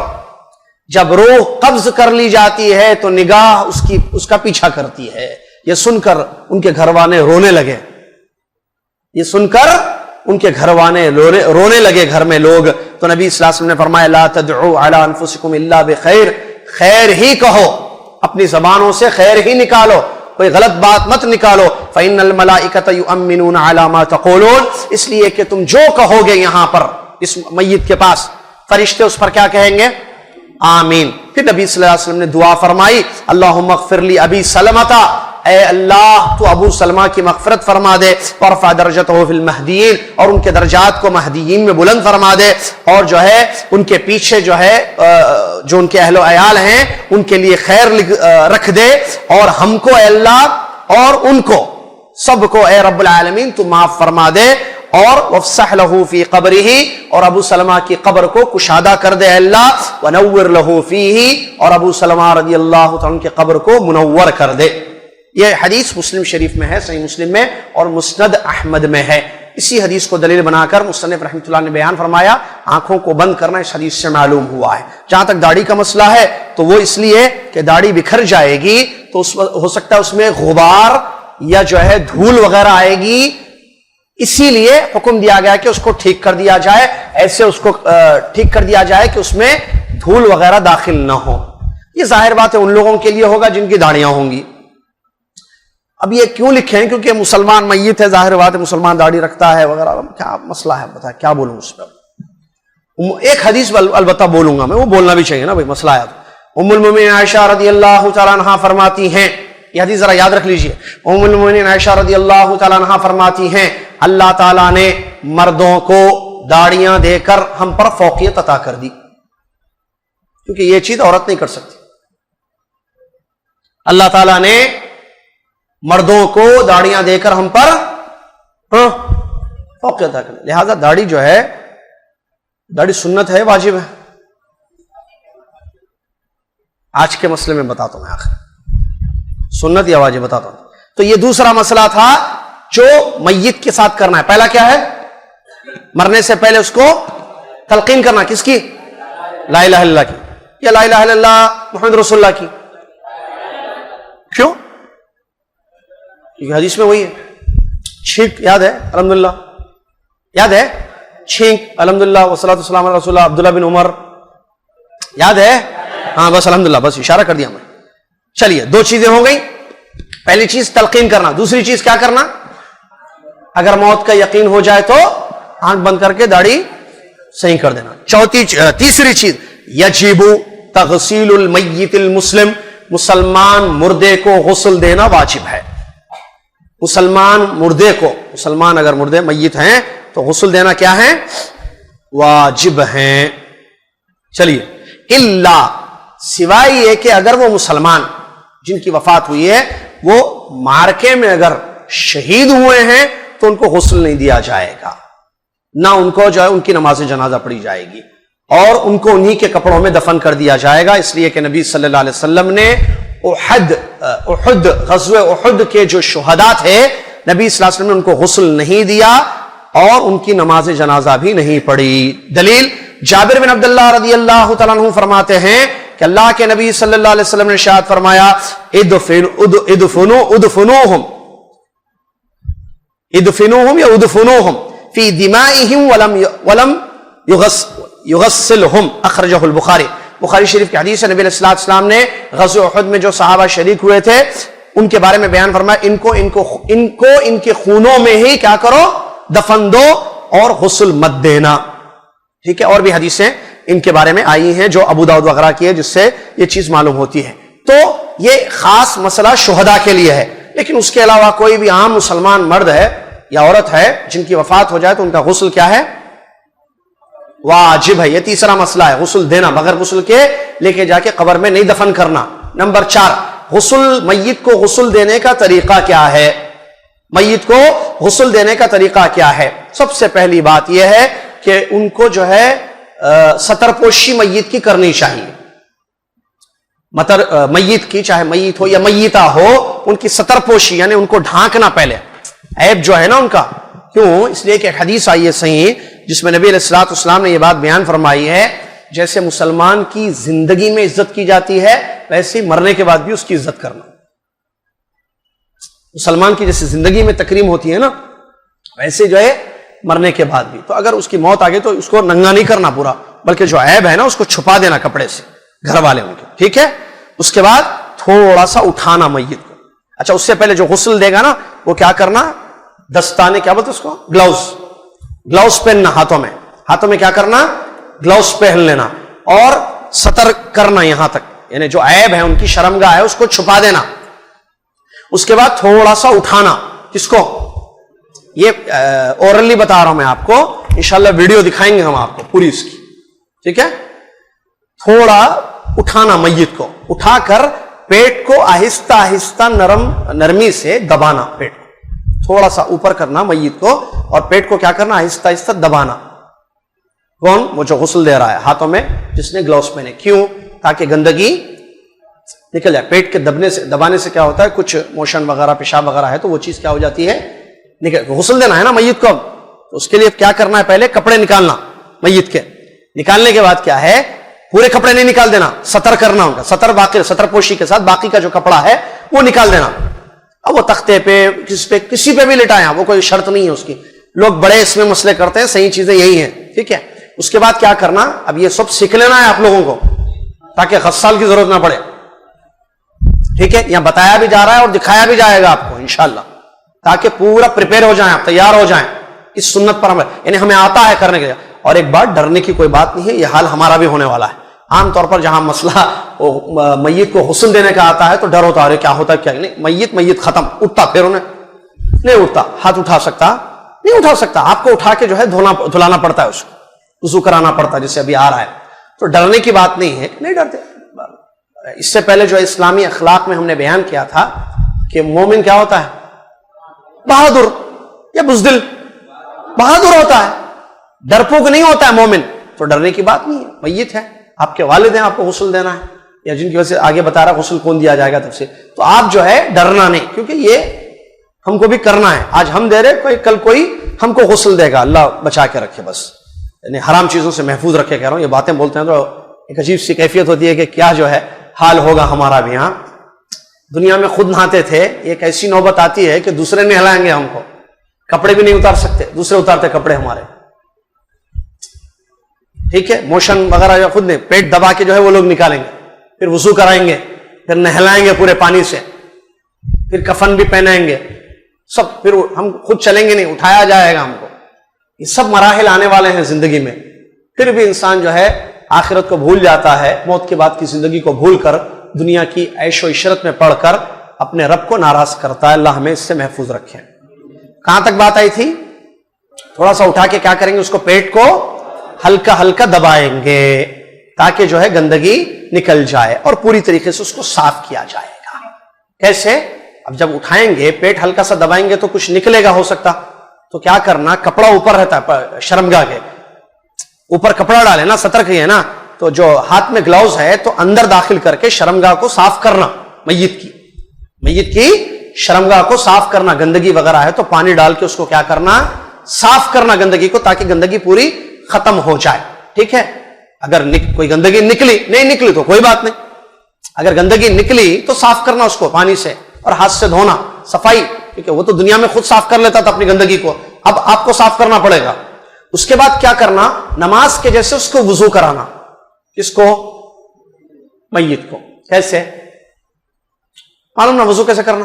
A: جب روح قبض کر لی جاتی ہے تو نگاہ اس کا پیچھا کرتی ہے۔ یہ سن کر ان کے گھر والے رونے لگے، یہ سن کر ان کے گھر والے رونے لگے گھر میں لوگ، تو نبی صلی اللہ علیہ وسلم نے فرمایا لا تدعوا علی انفسکم الا بخیر، خیر ہی کہو، اپنی زبانوں سے خیر ہی نکالو، کوئی غلط بات مت نکالو۔ فإن الملائکۃ یؤمنون علی ما تقولون، اس لیے کہ تم جو کہو گے یہاں پر اس میت کے پاس، فرشتے اس پر کیا کہیں گے؟ آمین۔ پھر نبی صلی اللہ علیہ وسلم نے دعا فرمائی اللہم اغفر لی ابی سلمۃ، اے اللہ تو ابو سلمہ کی مغفرت فرما دے، وارفع درجتہ فی المہدیین، اور ان کے درجات کو مہدیین میں بلند فرما دے، اور جو ہے ان کے پیچھے جو ہے جو ان کے اہل و عیال ہیں ان کے لیے خیر رکھ دے، اور ہم کو اے اللہ اور ان کو سب کو اے رب العالمین تو معاف فرما دے، اور وافسح لہ فی قبرہ، اور ابو سلمہ کی قبر کو کشادہ کر دے اے اللہ، ونور لہ فیہ، اور ابو سلمہ رضی اللہ عنہ کی قبر کو منور کر دے۔ یہ حدیث مسلم شریف میں ہے، صحیح مسلم میں، اور مسند احمد میں ہے۔ اسی حدیث کو دلیل بنا کر مصنف رحمۃ اللہ نے بیان فرمایا آنکھوں کو بند کرنا اس حدیث سے معلوم ہوا ہے۔ جہاں تک داڑھی کا مسئلہ ہے تو وہ اس لیے کہ داڑھی بکھر جائے گی تو ہو سکتا ہے اس میں غبار یا جو ہے دھول وغیرہ آئے گی، اسی لیے حکم دیا گیا کہ اس کو ٹھیک کر دیا جائے، ایسے اس کو ٹھیک کر دیا جائے کہ اس میں دھول وغیرہ داخل نہ ہو۔ یہ ظاہر بات ہے ان لوگوں کے لیے ہوگا جن کی داڑیاں ہوں گی۔ اب یہ کیوں لکھے ہیں؟ کیونکہ مسلمان میت ہے، ظاہر بات ہے مسلمان داڑھی رکھتا ہے وغیرہ، کیا مسئلہ ہے بتا، کیا بولوں اس پہ؟ ایک حدیث البتہ بولوں گا میں، وہ بولنا بھی چاہیے نا بھائی، مسئلہ ہے۔ ام المومنین عائشہ رضی اللہ تعالیٰ عنہا فرماتی ہیں، یہ حدیث ذرا یاد رکھ لیجئے، ام المومنین عائشہ رضی اللہ تعالیٰ عنہا فرماتی ہیں اللہ تعالیٰ نے مردوں کو داڑیاں دے کر ہم پر فوقیت عطا کر دی، کیونکہ یہ چیز عورت نہیں کر سکتی۔ اللہ تعالیٰ نے مردوں کو داڑیاں دے کر ہم پر فوقیت عطا کر دی، لہذا داڑھی جو ہے، داڑھی سنت ہے واجب ہے؟ آج کے مسئلے میں بتاتا ہوں میں، آخر سنت یا واجب بتاتا ہوں۔ تو یہ دوسرا مسئلہ تھا جو میت کے ساتھ کرنا ہے۔ پہلا کیا ہے؟ مرنے سے پہلے اس کو تلقین کرنا، کس کی؟ لا الہ الا اللہ کی، یا لا الہ الا اللہ محمد رسول اللہ کی؟ کیوں؟ کیونکہ حدیث میں وہی ہے، چھینک یاد ہے الحمدللہ، یاد ہے چھینک الحمدللہ والصلاۃ والسلام علی رسول اللہ، عبداللہ بن عمر، یاد ہے؟ ہاں بس الحمدللہ، بس اشارہ کر دیا میں۔ چلیے دو چیزیں ہو گئی، پہلی چیز تلقین کرنا، دوسری چیز کیا کرنا؟ اگر موت کا یقین ہو جائے تو آنکھ بند کر کے داڑھی صحیح کر دینا۔ تیسری چیز یجب تغسیل المیت المسلم، مسلمان مردے کو غسل دینا واجب ہے۔ مسلمان مردے کو، مسلمان اگر مردے میت ہیں تو غسل دینا کیا ہے؟ واجب ہیں۔ چلیے الا، سوائے یہ کہ اگر وہ مسلمان جن کی وفات ہوئی ہے وہ معرکے میں اگر شہید ہوئے ہیں تو ان کو غسل نہیں دیا جائے گا، نہ ان کو جو ہے ان کی نماز جنازہ پڑھی جائے گی، اور ان کو انہی کے کپڑوں میں دفن کر دیا جائے گا، اس لیے کہ نبی صلی اللہ علیہ وسلم نے احد غزوہ احد کے جو شہداء تھے نبی صلی اللہ علیہ وسلم نے ان کو غسل نہیں دیا اور ان کی نماز جنازہ بھی نہیں پڑھی۔ دلیل جابر بن عبداللہ رضی اللہ تعالیٰ عنہ فرماتے ہیں کہ اللہ کے نبی صلی اللہ علیہ وسلم نے ارشاد فرمایا ادفنوہم فی دمائہم ولم یغسلہم، اخرجہ البخاری۔ بخاری شریف کی حدیث ہے، نبی علیہ السلام نے غزوہ احد میں جو صحابہ شریک ہوئے تھے ان کے بارے میں بیان فرمایا ان کو ان کے خونوں میں ہی کیا کرو؟ دفن دو اور غسل مت دینا۔ ٹھیک ہے، اور بھی حدیثیں ان کے بارے میں آئی ہیں جو ابو داؤد وغیرہ کی ہے جس سے یہ چیز معلوم ہوتی ہے۔ تو یہ خاص مسئلہ شہداء کے لیے ہے، لیکن اس کے علاوہ کوئی بھی عام مسلمان مرد ہے یا عورت ہے جن کی وفات ہو جائے تو ان کا غسل کیا ہے؟ واجب ہے۔ یہ تیسرا مسئلہ ہے، غسل دینا، بغیر غسل کے لے کے جا کے قبر میں نہیں دفن کرنا۔ نمبر 4، غسل، میت کو غسل دینے کا طریقہ کیا ہے؟ میت کو غسل دینے کا طریقہ کیا ہے؟ سب سے پہلی بات یہ ہے کہ ان کو جو ہے ستر پوشی میت کی کرنی چاہیے۔ میت کی، چاہے میت ہو یا میتہ ہو، ان کی ستر پوشی یعنی ان کو ڈھانکنا پہلے، عیب جو ہے نا ان کا. کیوں؟ اس لیے کہ ایک حدیث آئی ہے صحیح جس میں نبی علیہ الصلوۃ والسلام نے یہ بات بیان فرمائی ہے، جیسے مسلمان کی زندگی میں عزت کی جاتی ہے ویسے مرنے کے بعد بھی اس کی عزت کرنا. مسلمان کی جیسے زندگی میں تکریم ہوتی ہے نا، ویسے جو ہے مرنے کے بعد بھی. تو اگر اس کی موت آ گئی تو اس کو ننگا نہیں کرنا پورا، بلکہ جو عیب ہے نا اس کو چھپا دینا کپڑے سے، گھر والے ان کے. ٹھیک ہے. اس کے بعد تھوڑا سا اٹھانا میت کو. اچھا، اس سے پہلے جو غسل دے گا نا وہ کیا کرنا، دستانے، کیا بولتے اس کو، گلاؤز پہننا ہاتھوں میں کیا کرنا، گلاؤز پہن لینا، اور ستر کرنا یہاں تک، یعنی جو عیب ہے ان کی شرمگاہ ہے اس کو چھپا دینا. اس کے بعد تھوڑا سا اٹھانا. کس کو؟ یہ اورلی بتا رہا ہوں میں آپ کو، انشاءاللہ ویڈیو دکھائیں گے ہم آپ کو پوری اس کی. ٹھیک ہے. تھوڑا اٹھانا میت کو، اٹھا کر پیٹ کو آہستہ آہستہ نرمی سے دبانا، پیٹ کو تھوڑا سا اوپر کرنا میت کو، اور پیٹ کو کیا کرنا، آہستہ آہستہ دبانا. کون؟ وہ جو غسل دے رہا ہے ہاتھوں میں جس نے گلوز پہنے. کیوں؟ تاکہ گندگی نکل جائے. پیٹ کے دبانے سے کیا ہوتا ہے، کچھ موشن وغیرہ پیشاب وغیرہ ہے تو وہ چیز کیا ہو جاتی ہے، نکل. غسل دینا ہے نا میت کو، تو اس کے لیے کیا کرنا ہے، پہلے کپڑے نکالنا میت کے. نکالنے کے بعد کیا ہے، پورے کپڑے نہیں نکال دینا، ستر کرنا ان کا، ستر پوشی کے ساتھ باقی کا جو کپڑا ہے وہ نکال دینا. اب وہ تختے پہ کسی پہ بھی لٹائیں، وہ کوئی شرط نہیں ہے اس کی. لوگ بڑے اس میں مسئلے کرتے ہیں، صحیح چیزیں یہی ہیں. ٹھیک ہے. اس کے بعد کیا کرنا، اب یہ سب سیکھ لینا ہے آپ لوگوں کو تاکہ غسال کی ضرورت نہ پڑے. ٹھیک ہے. یہاں بتایا بھی جا رہا ہے اور دکھایا بھی جائے گا آپ کو انشاءاللہ، تاکہ پورا پریپیئر ہو جائیں، آپ تیار ہو جائیں اس سنت پر عمل. یعنی ہمیں آتا ہے کرنے کے لیے. اور ایک بات، ڈرنے کی کوئی بات نہیں ہے، یہ حال ہمارا بھی ہونے والا ہے. عام طور پر جہاں مسئلہ میت کو غسل دینے کا آتا ہے تو ڈر ہوتا ہے، کیا ہوتا ہے کیا نہیں. میت ختم، اٹھتا پھر انہیں نہیں اٹھتا، ہاتھ اٹھا سکتا نہیں اٹھا سکتا، آپ کو اٹھا کے جو ہے دھلانا پڑتا ہے، اس کو وضو کرانا پڑتا ہے، جیسے ابھی آ رہا ہے. تو ڈرنے کی بات نہیں ہے، نہیں ڈرتے. اس سے پہلے جو اسلامی اخلاق میں ہم نے بیان کیا تھا کہ مومن کیا ہوتا ہے، بہادر یا بزدل، بہادر ہوتا ہے، ڈرپوک نہیں ہوتا ہے مومن. تو ڈرنے کی بات نہیں ہے. میت ہے، آپ کے والد ہیں، آپ کو غسل دینا ہے، یا جن کی وجہ سے آگے بتا رہا غسل کون دیا جائے گا تب سے، تو آپ جو ہے ڈرنا نہیں، کیونکہ یہ ہم کو بھی کرنا ہے. آج ہم دے رہے، کل کوئی ہم کو غسل دے گا. اللہ بچا کے رکھے بس، یعنی حرام چیزوں سے محفوظ رکھے. کہہ رہا ہوں، یہ باتیں بولتے ہیں تو ایک عجیب سی کیفیت ہوتی ہے کہ کیا جو ہے حال ہوگا ہمارا بھی. ہاں، دنیا میں خود نہاتے تھے، ایک ایسی نوبت آتی ہے کہ دوسرے نہلائیں گے ہم کو، کپڑے بھی نہیں اتار سکتے، دوسرے اتارتے کپڑے ہمارے. ٹھیک ہے. موشن وغیرہ خود نہیں، پیٹ دبا کے جو ہے وہ لوگ نکالیں گے، پھر وضو کرائیں گے، پھر نہلائیں گے پورے پانی سے، پھر کفن بھی پہنائیں گے سب، پھر ہم خود چلیں گے نہیں، اٹھایا جائے گا ہم کو. یہ سب مراحل آنے والے ہیں زندگی میں. پھر بھی انسان جو ہے آخرت کو بھول جاتا ہے، موت کے بعد کی زندگی کو بھول کر دنیا کی عیش و عشرت میں پڑھ کر اپنے رب کو ناراض کرتا ہے. اللہ ہمیں اس سے محفوظ رکھے. کہاں تک بات آئی تھی؟ تھوڑا سا اٹھا کے کیا کریں گے، اس کو پیٹ کو ہلکا ہلکا دبائیں گے تاکہ جو ہے گندگی نکل جائے اور پوری طریقے سے اس کو صاف کیا جائے گا. کیسے؟ اب جب اٹھائیں گے، پیٹ ہلکا سا دبائیں گے تو کچھ نکلے گا ہو سکتا، تو کیا کرنا، کپڑا اوپر رہتا ہے، شرمگاہ کے اوپر کپڑا ڈالے نا، ستر کی ہے نا، تو جو ہاتھ میں گلاؤز ہے تو اندر داخل کر کے شرمگاہ کو صاف کرنا. میت کی شرمگاہ کو صاف کرنا. گندگی وغیرہ ہے تو پانی ڈال کے اس کو کیا کرنا، صاف کرنا گندگی کو، تاکہ گندگی پوری ختم ہو جائے. ٹھیک ہے. اگر کوئی گندگی نہیں نکلی تو کوئی بات نہیں، اگر گندگی نکلی تو صاف کرنا اس کو پانی سے اور ہاتھ سے دھونا، صفائی. ٹھیک ہے. وہ تو دنیا میں خود صاف کر لیتا تھا اپنی گندگی کو، اب آپ کو صاف کرنا پڑے گا. اس کے بعد کیا کرنا، نماز کے جیسے اس کو وضو کرانا. کس کو؟ میت کو. کیسے معلوم نا وضو کیسے کرنا؟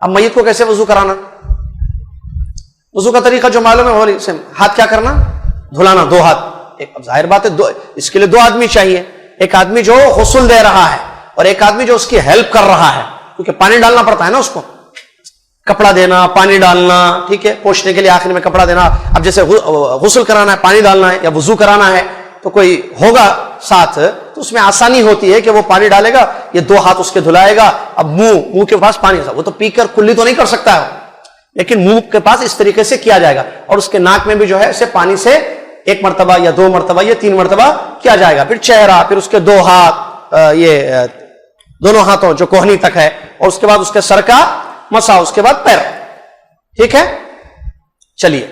A: اب میت کو کیسے وضو کرانا؟ وضو کا طریقہ جو معلوم ہے، ہاتھ کیا کرنا، دھلانا، دو ہاتھ. اب ظاہر بات ہے اس کے لیے دو آدمی چاہیے، ایک آدمی جو غسل دے رہا ہے اور ایک آدمی جو اس کی ہیلپ کر رہا ہے، کیونکہ پانی ڈالنا پڑتا ہے نا اس کو، کپڑا دینا، پانی ڈالنا. ٹھیک ہے. پوچھنے کے لیے آخر میں کپڑا دینا. اب جیسے غسل کرانا ہے، پانی ڈالنا ہے یا وضو کرانا ہے تو کوئی ہوگا ساتھ تو اس میں آسانی ہوتی ہے کہ وہ پانی ڈالے گا، یہ دو ہاتھ اس کے دھلائے گا. اب منہ کے پاس پانی، وہ تو پی کر کلی تو نہیں کر سکتا ہے، لیکن منہ کے پاس اس طریقے سے کیا جائے گا. اور اس کے ناک میں بھی جو ہے اسے پانی سے ایک مرتبہ یا دو مرتبہ یا تین مرتبہ کیا جائے گا. پھر چہرہ، پھر اس کے دو ہاتھ، یہ دونوں ہاتھوں جو کوہنی تک ہے، اور اس کے بعد اس کے سر کا مسا، اس کے بعد پیر. ٹھیک ہے، چلیے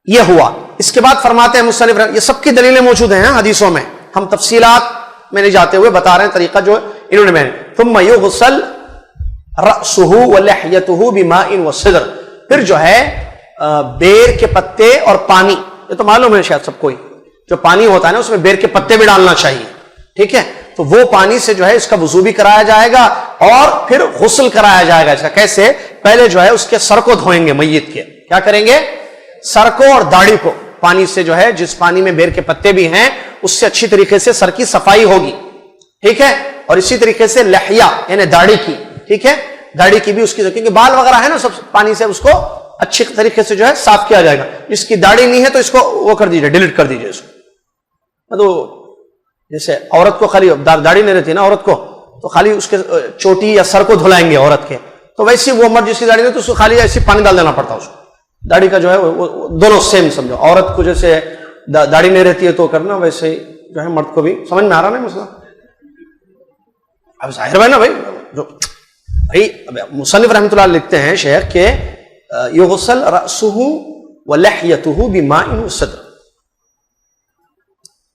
A: یہ ہوا. اس کے بعد فرماتے ہیں مصنف، یہ سب کی دلیلیں موجود ہیں حدیثوں میں، ہم تفصیلات میں نہیں جاتے ہوئے بتا رہے ہیں طریقہ جو انہوں نے میں. ثم یغسل رأسه ولحیته بماء وسدر، پھر جو ہے بیر کے پتے اور پانی، یہ تو معلوم ہے شاید سب کو، جو پانی ہوتا ہے نا اس میں بیر کے پتے بھی ڈالنا چاہیے. ٹھیک ہے، تو وہ پانی سے جو ہے اس کا وضو بھی کرایا جائے گا اور پھر غسل کرایا جائے گا. اس کا کیسے؟ پہلے جو ہے اس کے سر کو دھوئیں گے، میت کے کیا کریں گے؟ سر کو اور داڑھی کو پانی سے جو ہے، جس پانی میں بیر کے پتے بھی ہیں اس سے اچھی طریقے سے سر کی صفائی ہوگی. ٹھیک ہے، اور اسی طریقے سے لحیہ یعنی داڑھی کی، ٹھیک ہے، داڑھی کی بھی اس کی، کیونکہ بال وغیرہ ہے نا سب پانی سے اس کو اچھی طریقے سے جو ہے صاف کیا جائے گا. جس کی داڑھی نہیں ہے تو اس کو وہ کر دیجئے، ڈیلیٹ کر دیجئے اس کو. تو جیسے عورت کو خالی داڑھی نہیں رہتی نا عورت کو، تو خالی اس کے چوٹی یا سر کو دھلائیں گے عورت کے، تو ویسی وہ مرد جس کی داڑھی نہیں تو اس کو خالی ایسی پانی ڈال دینا پڑتا اس کو. داڑھی کا جو ہے وہ دونوں سیم سمجھو، عورت کو جیسے داڑھی نہیں رہتی ہے تو کرنا، ویسے ہی جو ہے مرد کو بھی. سمجھ میں آ رہا نا مسئلہ؟ اب ظاہر ہے نا بھائی، جو بھائی مصنف رحمۃ اللہ لکھتے ہیں شیخ کہ یغسل رأسه ولحیته بماء وسدر،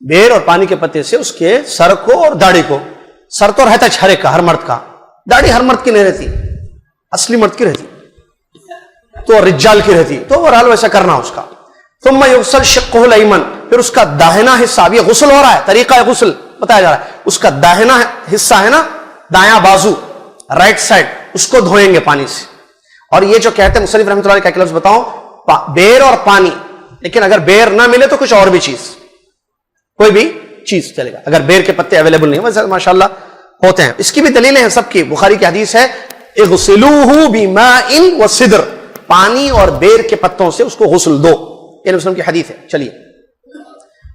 A: بیر اور پانی کے پتے سے اس کے سر کو اور داڑھی کو. سر تو رہتا ہے ہر ایک کا، ہر مرد کا، داڑھی ہر مرد کی نہیں رہتی، اصلی مرد کی رہتی تو رجال کی رہتی، تو اوورال ویسا کرنا اس کا. ثم یغسل شقه الایمن، پھر اس کا داہنا حصہ، اب یہ غسل ہو رہا ہے، طریقہ غسل بتایا جا رہا ہے، اس کا داہنا حصہ ہے نا، دایاں بازو، رائٹ سائڈ، اس کو دھوئیں گے پانی سے. اور یہ جو کہتے ہیں مصنف رحمۃ اللہ علیہ کا لفظ بتاؤں، بیر اور پانی، لیکن اگر بیر نہ ملے تو کچھ اور بھی چیز، کوئی بھی چیز چلے گا. اگر بیر کے پتے اویلیبل نہیں ہیں، ویسے ماشاءاللہ ہوتے ہیں. اس کی بھی دلیلیں ہیں سب کی، بخاری کی حدیث ہے اغسلوہ بماء وسدر، پانی اور بیر کے پتوں سے اس کو غسل دو، یہ نبی صلی اللہ علیہ وسلم کی حدیث ہے. چلیے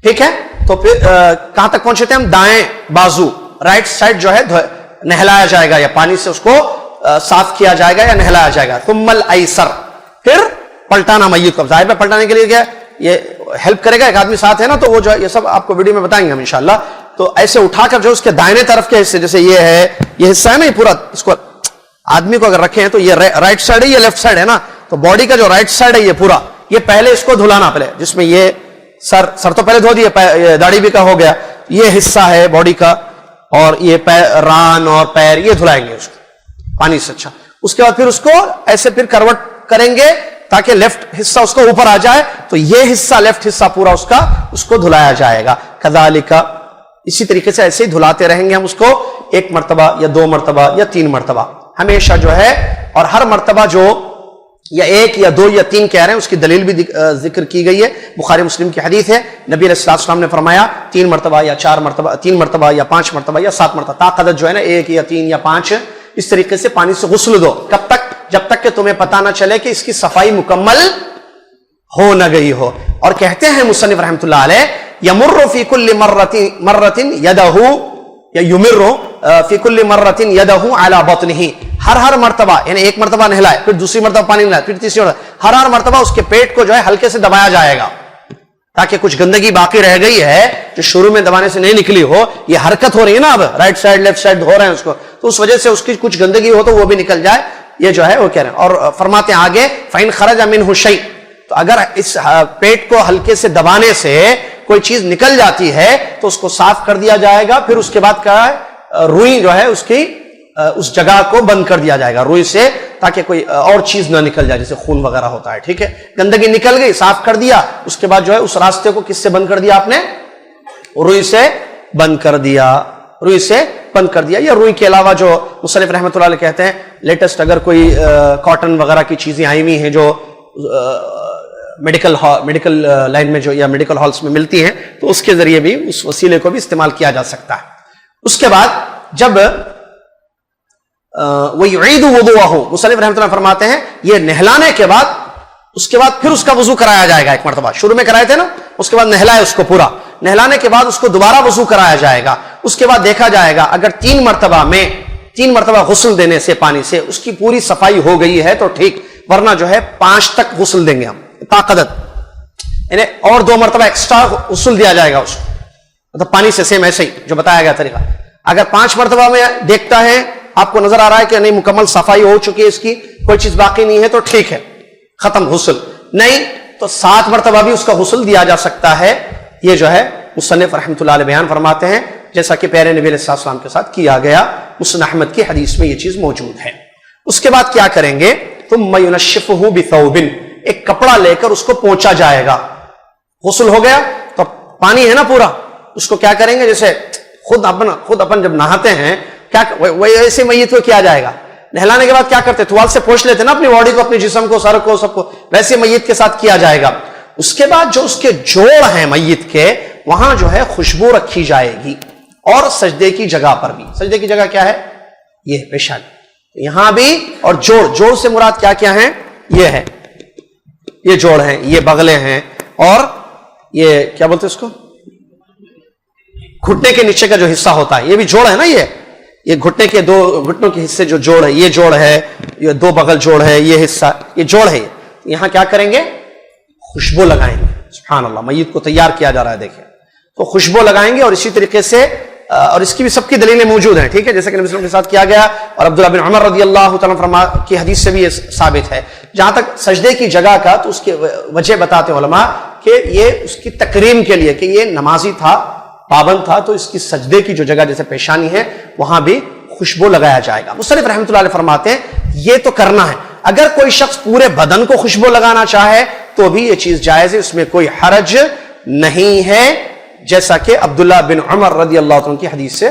A: ٹھیک ہے، تو پھر کہاں تک پہنچے تھے ہم؟ دائیں بازو، رائٹ سائڈ جو ہے نہلایا جائے گا، یا پانی سے اس کو صاف کیا جائے گا یا نہلایا جائے گا. ثم الایسر، پھر پلٹانا میت کو. ظاہر ہے پلٹانے کے لیے کیا یہ ہیلپ کرے گا، ایک آدمی ساتھ ہے نا، تو وہ جو یہ سب آپ کو ویڈیو میں بتائیں گے ہم انشاءاللہ. تو ایسے اٹھا کر جو اس کے دائنے طرف کے حصے، جیسے یہ ہے، یہ حصہ ہے نا، یہ پورا اس کو آدمی کو اگر رکھیں تو یہ رائٹ سائڈ ہے، یہ لیفٹ سائڈ ہے نا، تو باڈی کا جو رائٹ سائڈ ہے یہ پورا، یہ پہلے اس کو دھلانا، پہلے جس میں یہ سر تو پہلے دھو دیے، داڑھی بھی کا ہو گیا، یہ حصہ ہے باڈی کا، اور یہ ران اور پیر یہ دھلائیں گے اس کو پانی سے. اچھا، اس کے بعد پھر اس کو ایسے پھر کروٹ کریں گے تاکہ لیفٹ حصہ اس کو اوپر آ جائے، تو یہ حصہ لیفٹ حصہ پورا اس کو دھلایا جائے گا. کذالک، اسی طریقے سے ایسے ہی دھلاتے رہیں گے ہم اس کو، ایک مرتبہ یا دو مرتبہ یا تین مرتبہ ہمیشہ جو ہے. اور ہر مرتبہ جو یا ایک یا دو یا تین کہہ رہے ہیں، اس کی دلیل بھی ذکر کی گئی ہے، بخاری مسلم کی حدیث ہے. نبی علیہ الصلوۃ والسلام نے فرمایا 3 مرتبہ یا 4 مرتبہ، 3 مرتبہ یا 5 مرتبہ یا 7 مرتبہ، طاقت جو ہے نا 1 یا 3 یا 5، اس طریقے سے پانی سے غسل دو. کب تک؟ جب تک کہ تمہیں پتہ نہ چلے کہ اس کی صفائی مکمل ہو نہ گئی ہو. اور کہتے ہیں مصنف رحمۃ اللہ علیہ، یمر فی کل مرۃ یدہ، یا یمر فی کل مرۃ یدہ علی بطنہ، ہر مرتبہ یعنی ایک مرتبہ نہلائے، پھر دوسری مرتبہ پانی نہلائے، پھر تیسری مرتبہ، ہر مرتبہ اس کے پیٹ کو جو ہے ہلکے سے دبایا جائے گا، تاکہ کچھ گندگی باقی رہ گئی ہے جو شروع میں دبانے سے نہیں نکلی ہو. یہ حرکت ہو رہی ہے نا، اب رائٹ سائڈ لیفٹ سائڈ دھو رہے ہیں اس کو، تو اس وجہ سے اس کی کچھ گندگی ہو تو وہ بھی نکل جائے، یہ جو ہے وہ کہہ رہے ہیں. اور فرماتے ہیں آگے فَإِنْ خَرَجَ مِنْهُ شَيْءٌ، تو اگر اس پیٹ کو ہلکے سے دبانے سے کوئی چیز نکل جاتی ہے تو اس کو صاف کر دیا جائے گا. پھر اس کے بعد کیا ہے، روئی جو ہے اس کی اس جگہ کو بند کر دیا جائے گا روئی سے، تاکہ کوئی اور چیز نہ نکل جائے، جیسے خون وغیرہ ہوتا ہے. ٹھیک ہے، گندگی نکل گئی، صاف کر دیا، اس کے بعد جو ہے اس راستے کو کس سے بند کر دیا آپ نے؟ روئی سے بند کر دیا، روئی سے بند کر دیا. یا روئی کے علاوہ جو مصنف رحمۃ اللہ علیہ کہتے ہیں لیٹسٹ اگر کوئی کاٹن وغیرہ کی چیزیں آئی ہوئی ہیں جو میڈیکل لائن میں جو یا میڈیکل ہالس میں ملتی ہیں، تو اس کے ذریعے بھی اس وسیلے کو بھی استعمال کیا جا سکتا ہے. اس کے بعد جب وَيُعِيدُ وُضُوءَهُ، مصنف رحمۃ اللہ فرماتے ہیں یہ نہلانے کے بعد اس کے بعد پھر اس کا وضو کرایا جائے گا. ایک مرتبہ شروع میں کرائے تھے نا، اس کے بعد نہلائے اس کو پورا، نہلانے کے بعد اس کو دوبارہ وضو کرایا جائے گا. اس کے بعد دیکھا جائے گا اگر 3 مرتبہ غسل دینے سے پانی سے اس کی پوری صفائی ہو گئی ہے تو ٹھیک، ورنہ جو ہے 5 تک غسل دیں گے ہم طاقت، یعنی اور 2 مرتبہ ایکسٹرا غسل دیا جائے گا اس کو، مطلب پانی سے سیم ایسے ہی جو بتایا گیا طریقہ. اگر 5 مرتبہ میں دیکھتا ہے, آپ کو نظر آ رہا ہے کہ نہیں مکمل صفائی ہو چکی ہے اس کی, کوئی چیز باقی نہیں ہے, تو ٹھیک ہے, ختم غسل. نہیں تو 7 مرتبہ بھی اس کا غسل دیا جا سکتا ہے. یہ جو ہے مصنف رحمۃ اللہ علیہ بیان فرماتے ہیں, جیسا کہ پیارے نبی علیہ السلام کے ساتھ کیا گیا, مسند احمد کی حدیث میں یہ چیز موجود ہے. اس کے بعد کیا کریں گے, ثم ينشفه بثوب, ایک کپڑا لے کر اس کو پونچھا جائے گا. غسل ہو گیا تو پانی ہے نا پورا, اس کو کیا کریں گے, جیسے خود اپن جب نہاتے ہیں کیا ایسے میت کو کیا جائے گا, نہلانے کے بعد کیا کرتے, توال سے پوچھ لیتے نا اپنی باڈی کو, اپنے جسم کو, سر کو, سب کو, ویسے میت کے ساتھ کیا جائے گا. اس کے بعد جو اس کے جوڑ ہیں میت کے, وہاں جو ہے خوشبو رکھی جائے گی, اور سجدے کی جگہ پر بھی. سجدے کی جگہ کیا ہے, یہ پیشانی, یہاں بھی, اور جوڑ سے مراد کیا کیا ہیں, یہ ہے, یہ جوڑ ہیں, یہ بغلے ہیں, اور یہ کیا بولتے اس کو, گھٹنے کے نیچے کا جو حصہ ہوتا ہے, یہ بھی جوڑ ہے نا, یہ گھٹنے کے 2 گھٹنوں کے حصے جو جوڑ ہے, یہ جوڑ ہے, یہ 2 بغل جوڑ ہے, یہ حصہ, یہ جوڑ ہے. یہاں کیا کریں گے, خوشبو لگائیں گے. سبحان اللہ, میت کو تیار کیا جا رہا ہے, دیکھیں تو خوشبو لگائیں گے. اور اسی طریقے سے, اور اس کی بھی سب کی دلیلیں موجود ہیں, ٹھیک ہے, جیسے کہ نبی صلی اللہ علیہ وسلم کے ساتھ کیا گیا, اور عبداللہ بن عمر رضی اللہ تعالیٰ عنہ کی حدیث سے بھی یہ ثابت ہے. جہاں تک سجدے کی جگہ کا, تو اس کی وجہ بتاتے علماء کہ یہ اس کی تکریم کے لیے, کہ یہ نمازی تھا, پابند تھا, تو اس کی سجدے کی جو جگہ جیسے پیشانی ہے وہاں بھی خوشبو لگایا جائے گا. مصنف رحمۃ اللہ علیہ فرماتے ہیں یہ تو کرنا ہے. اگر کوئی شخص پورے بدن کو خوشبو لگانا چاہے تو بھی یہ چیز جائز ہے, اس میں کوئی حرج نہیں ہے, جیسا کہ عبداللہ بن عمر رضی اللہ عنہ کی حدیث سے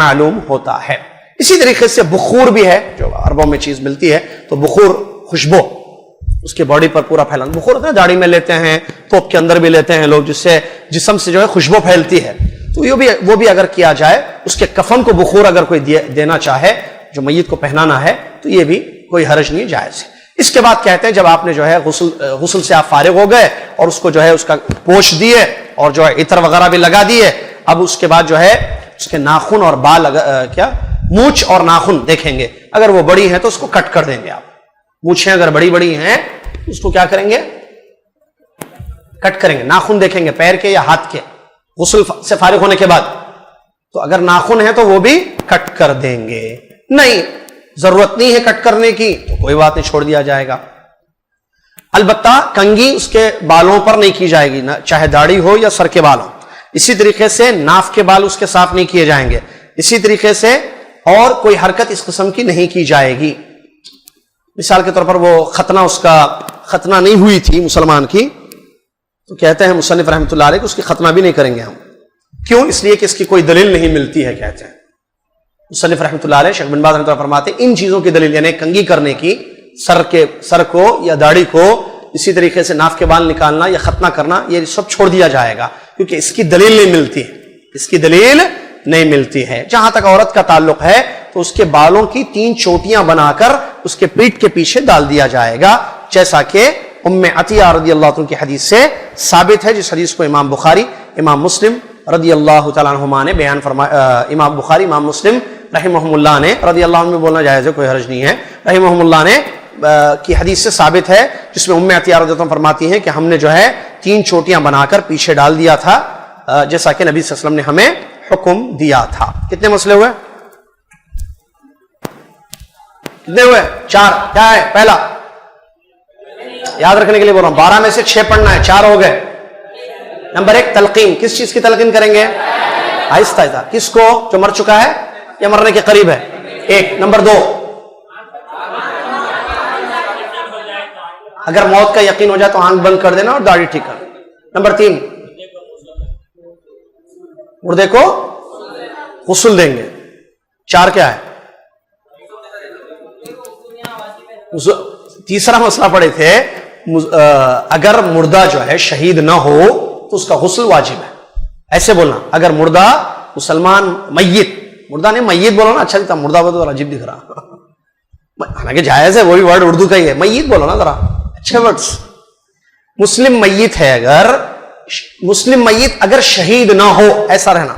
A: معلوم ہوتا ہے. اسی طریقے سے بخور بھی ہے, جو عربوں میں چیز ملتی ہے, تو بخور خوشبو اس کے باڈی پر پورا پھیلانا. بخور ہوتا ہے داڑھی میں لیتے ہیں, توپ کے اندر بھی لیتے ہیں لوگ, جس سے جسم سے جو ہے خوشبو پھیلتی ہے. تو وہ بھی اگر کیا جائے, اس کے کفن کو بخور اگر کوئی دینا چاہے, جو میت کو پہنانا ہے, تو یہ بھی کوئی حرج نہیں, جائز ہے. اس کے بعد کہتے ہیں جب آپ نے جو ہے غسل سے آپ فارغ ہو گئے, اور اس کو جو ہے اس کا پوچھ دیے, اور جو ہے عطر وغیرہ بھی لگا دیے, اب اس کے بعد جو ہے اس کے ناخن اور بال, مونچھ اور ناخن دیکھیں گے, اگر وہ بڑی ہیں تو اس کو کٹ کر دیں گے آپ. مونچھیں اگر بڑی ہیں اس کو کیا کریں گے, کٹ کریں گے. ناخن دیکھیں گے پیر کے یا ہاتھ کے, غسل سے فارغ ہونے کے بعد, تو اگر ناخن ہے تو وہ بھی کٹ کر دیں گے. نہیں ضرورت نہیں ہے کٹ کرنے کی تو کوئی بات نہیں, چھوڑ دیا جائے گا. البتہ کنگھی اس کے بالوں پر نہیں کی جائے گی, چاہے داڑھی ہو یا سر کے بال ہو. اسی طریقے سے ناف کے بال اس کے صاف نہیں کیے جائیں گے. اسی طریقے سے اور کوئی حرکت اس قسم کی نہیں کی جائے گی. مثال کے طور پر وہ اس کا ختنہ نہیں ہوئی تھی مسلمان کی, تو کہتے ہیں مصنف رحمۃ اللہ علیہ کہ اس کی ختنہ بھی نہیں کریں گے ہم. کیوں, اس لیے کہ اس کی کوئی دلیل نہیں ملتی ہے. کہتے ہیں مصنف رحمۃ اللہ علیہ, شیخ بن باز رحمۃ اللہ فرماتے ہیں ان چیزوں کی دلیل, یعنی کنگھی کرنے کی, سر کو یا داڑھی کو, اسی طریقے سے ناف کے بال نکالنا یا ختنہ کرنا, یہ سب چھوڑ دیا جائے گا, کیونکہ اس کی دلیل نہیں ملتی ہے, اس کی دلیل نہیں ملتی ہے. جہاں تک عورت کا تعلق ہے تو اس کے بالوں کی 3 چوٹیاں بنا کر اس کے پیٹ کے پیچھے ڈال دیا جائے گا, جیسا کہ ام عطیہ رضی اللہ عنہ کی حدیث سے ثابت ہے, جس حدیث کو امام بخاری, امام مسلم رضی اللہ تعالیٰ عنہما نے بیان فرمایا. امام بخاری, امام مسلم رحمہم اللہ نے, رضی اللہ عنہ میں بولنا جائز ہے, کوئی حرج نہیں ہے, رحمہم اللہ نے کی حدیث سے ثابت ہے, جس میں ام عطیہ رضی اللہ عنہ فرماتی ہیں کہ ہم نے جو ہے 3 چوٹیاں بنا کر پیچھے ڈال دیا تھا, جیسا کہ نبی صلی اللہ علیہ وسلم نے ہمیں حکم دیا تھا. کتنے مسئلے ہوئے, کتنے ہوئے, 4. کیا ہے پہلا, یاد رکھنے کے لیے بول رہا ہوں, 12 میں سے 6 پڑھنا ہے, 4 ہو گئے. نمبر 1 تلقین, کس چیز کی تلقین کریں گے, آہستہ آہستہ. کس کو, جو مر چکا ہے یا مرنے کے قریب ہے, 1. نمبر 2 اگر موت کا یقین ہو جائے تو آنکھ بند کر دینا اور داڑھی ٹھیک کر. نمبر 3 مردے کو غسل دیں گے. 4 کیا ہے, تیسرا مسئلہ پڑے تھے, اگر مردہ جو ہے شہید نہ ہو تو اس کا غسل واجب ہے. ایسے بولنا, اگر مردہ مسلمان, میت, مردہ نہیں میت بولو نا, اچھا دیتا, مردہ بولو تو عجیب دکھ رہا, حالانکہ جائز ہے, وہی ورڈ اردو کا ہی ہے, میت بولو نا ذرا, اچھے ورڈز. مسلم میت ہے, اگر مسلم میت اگر شہید نہ ہو, ایسا رہنا,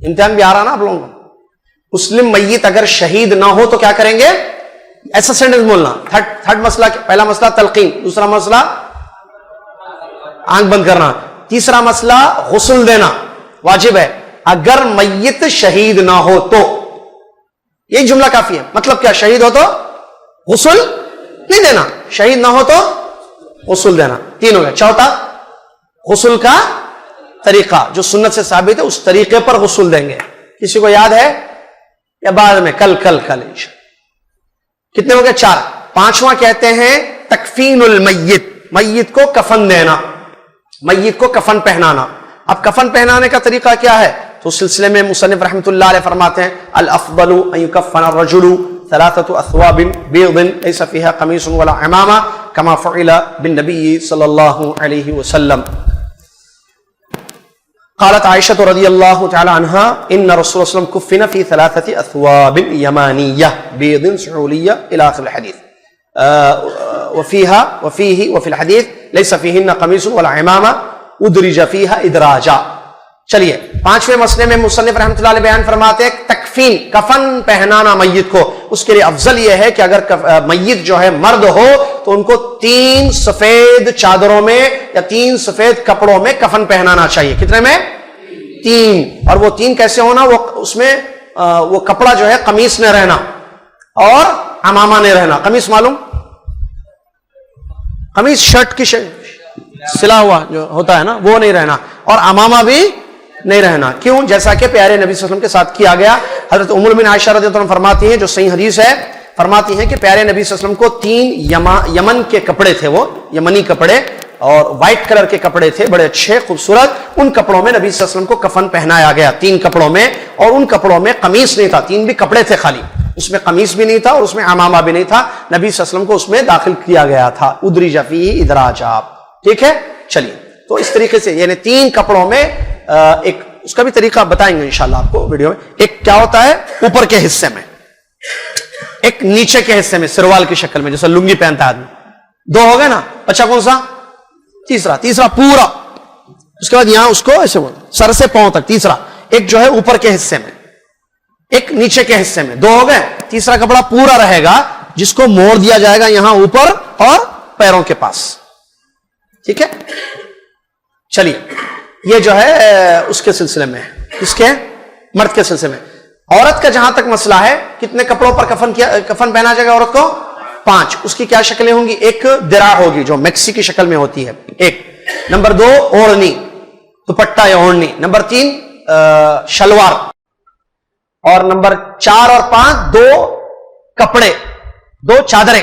A: امتحان بھی آ رہا نا آپ لوگوں کو, مسلم میت اگر شہید نہ ہو تو کیا کریں گے, ایسا سینٹنس بولنا. تھرڈ مسئلہ, پہلا مسئلہ تلقین, دوسرا مسئلہ آنکھ بند کرنا, تیسرا مسئلہ غسل دینا واجب ہے, اگر میت شہید نہ ہو تو. یہ جملہ کافی ہے. مطلب کیا؟ شہید ہو تو غسل نہیں دینا, شہید نہ ہو تو غسل دینا. 3 ہو گیا. چوتھا, غسل کا طریقہ جو سنت سے ثابت ہے اس طریقے پر غسل دیں گے. کسی کو یاد ہے یا بعد میں؟ کل کتنے ہو گئے؟ 4. 5واں کہتے ہیں تکفین المیت, میت کو کفن دینا, میت کو کفن پہنانا. اب کفن پہنانے کا طریقہ کیا ہے؟ تو اس سلسلے میں مصنف رحمۃ اللہ علیہ فرماتے ہیں الافضل ان یکفن الرجل 3 اثواب بیض لیس فیہا قمیص ولا عمامہ کما فعل بالنبی صلی اللہ علیہ وسلم. قالت عائشة رضی اللہ تعالی عنہا ان رسول اللہ صلی اللہ علیہ وسلم کفن فی 3 اثواب یمانیہ بیض سعولیہ الى آخر الحدیث. وفی الحدیث لیس فیہن قمیص ولا عمامہ ادرج فیہا ادراجا. چلیے 5ویں مسئلے میں مصنف رحمۃ اللہ علیہ بیان فرماتے ہیں تکفین, کفن پہنانا میت کو. اس کے لیے افضل یہ ہے کہ اگر میت جو ہے مرد ہو تو ان کو 3 سفید چادروں میں یا 3 سفید کپڑوں میں کفن پہنانا چاہیے. کتنے میں؟ 3. اور وہ 3 کیسے ہونا؟ وہ اس میں وہ کپڑا جو ہے قمیص نہ رہنا اور عمامہ نہیں رہنا. قمیص معلوم؟ قمیص شرٹ کی سلا ہوا جو ہوتا ہے نا, وہ نہیں رہنا, اور عمامہ بھی نہیں رہنا. کیوں؟ جیسا کہ پیارے نبی صلی اللہ علیہ وسلم کے ساتھ کیا گیا. حضرت ام المؤمنین عائشہ رضی اللہ عنہا فرماتی ہیں, جو صحیح حدیث ہے, فرماتی ہیں کہ پیارے نبی صلی اللہ علیہ وسلم کو 3 یمن کے کپڑے تھے, وہ یمنی کپڑے, اور وائٹ کلر کے کپڑے تھے, بڑے اچھے خوبصورت. ان کپڑوں میں نبی صلی اللہ علیہ وسلم کو کفن پہنایا گیا, 3 کپڑوں میں. اور ان کپڑوں میں قمیص نہیں تھا, 3 بھی کپڑے تھے خالی, اس میں قمیص بھی نہیں تھا اور اس میں عمامہ بھی نہیں تھا. نبی صلی اللہ علیہ وسلم کو اس میں داخل کیا گیا تھا. ادرج فیہ ادراجا. ٹھیک ہے. چلیے, تو اس طریقے سے یعنی 3 کپڑوں میں ایک اس کا بھی طریقہ بتائیں گے انشاءاللہ آپ کو ویڈیو میں. ایک کیا ہوتا ہے اوپر کے حصے میں, ایک نیچے کے حصے میں سروال کی شکل میں, جیسے لنگی پہنتا ہے آدمی. 2 ہو گئے نا. بچہ کون سا؟ تیسرا پورا. اس کے بعد یہاں اس کو ایسے سر سے پاؤں تک. تیسرا ایک جو ہے اوپر کے حصے میں, ایک نیچے کے حصے میں. 2 ہو گئے. تیسرا کپڑا پورا رہے گا جس کو موڑ دیا جائے گا یہاں اوپر اور پیروں کے پاس. ٹھیک ہے. چلیے, یہ جو ہے اس کے سلسلے میں, اس کے مرد کے سلسلے میں. عورت کا جہاں تک مسئلہ ہے, کتنے کپڑوں پر کفن پہنا جائے گا عورت کو؟ 5. اس کی کیا شکلیں ہوں گی؟ ایک درع ہوگی جو میکسی کی شکل میں ہوتی ہے, ایک. نمبر 2 اوڑھنی, دوپٹہ یا اوڑھنی. نمبر 3 شلوار. اور نمبر 4 اور 5 2 کپڑے, 2 چادریں.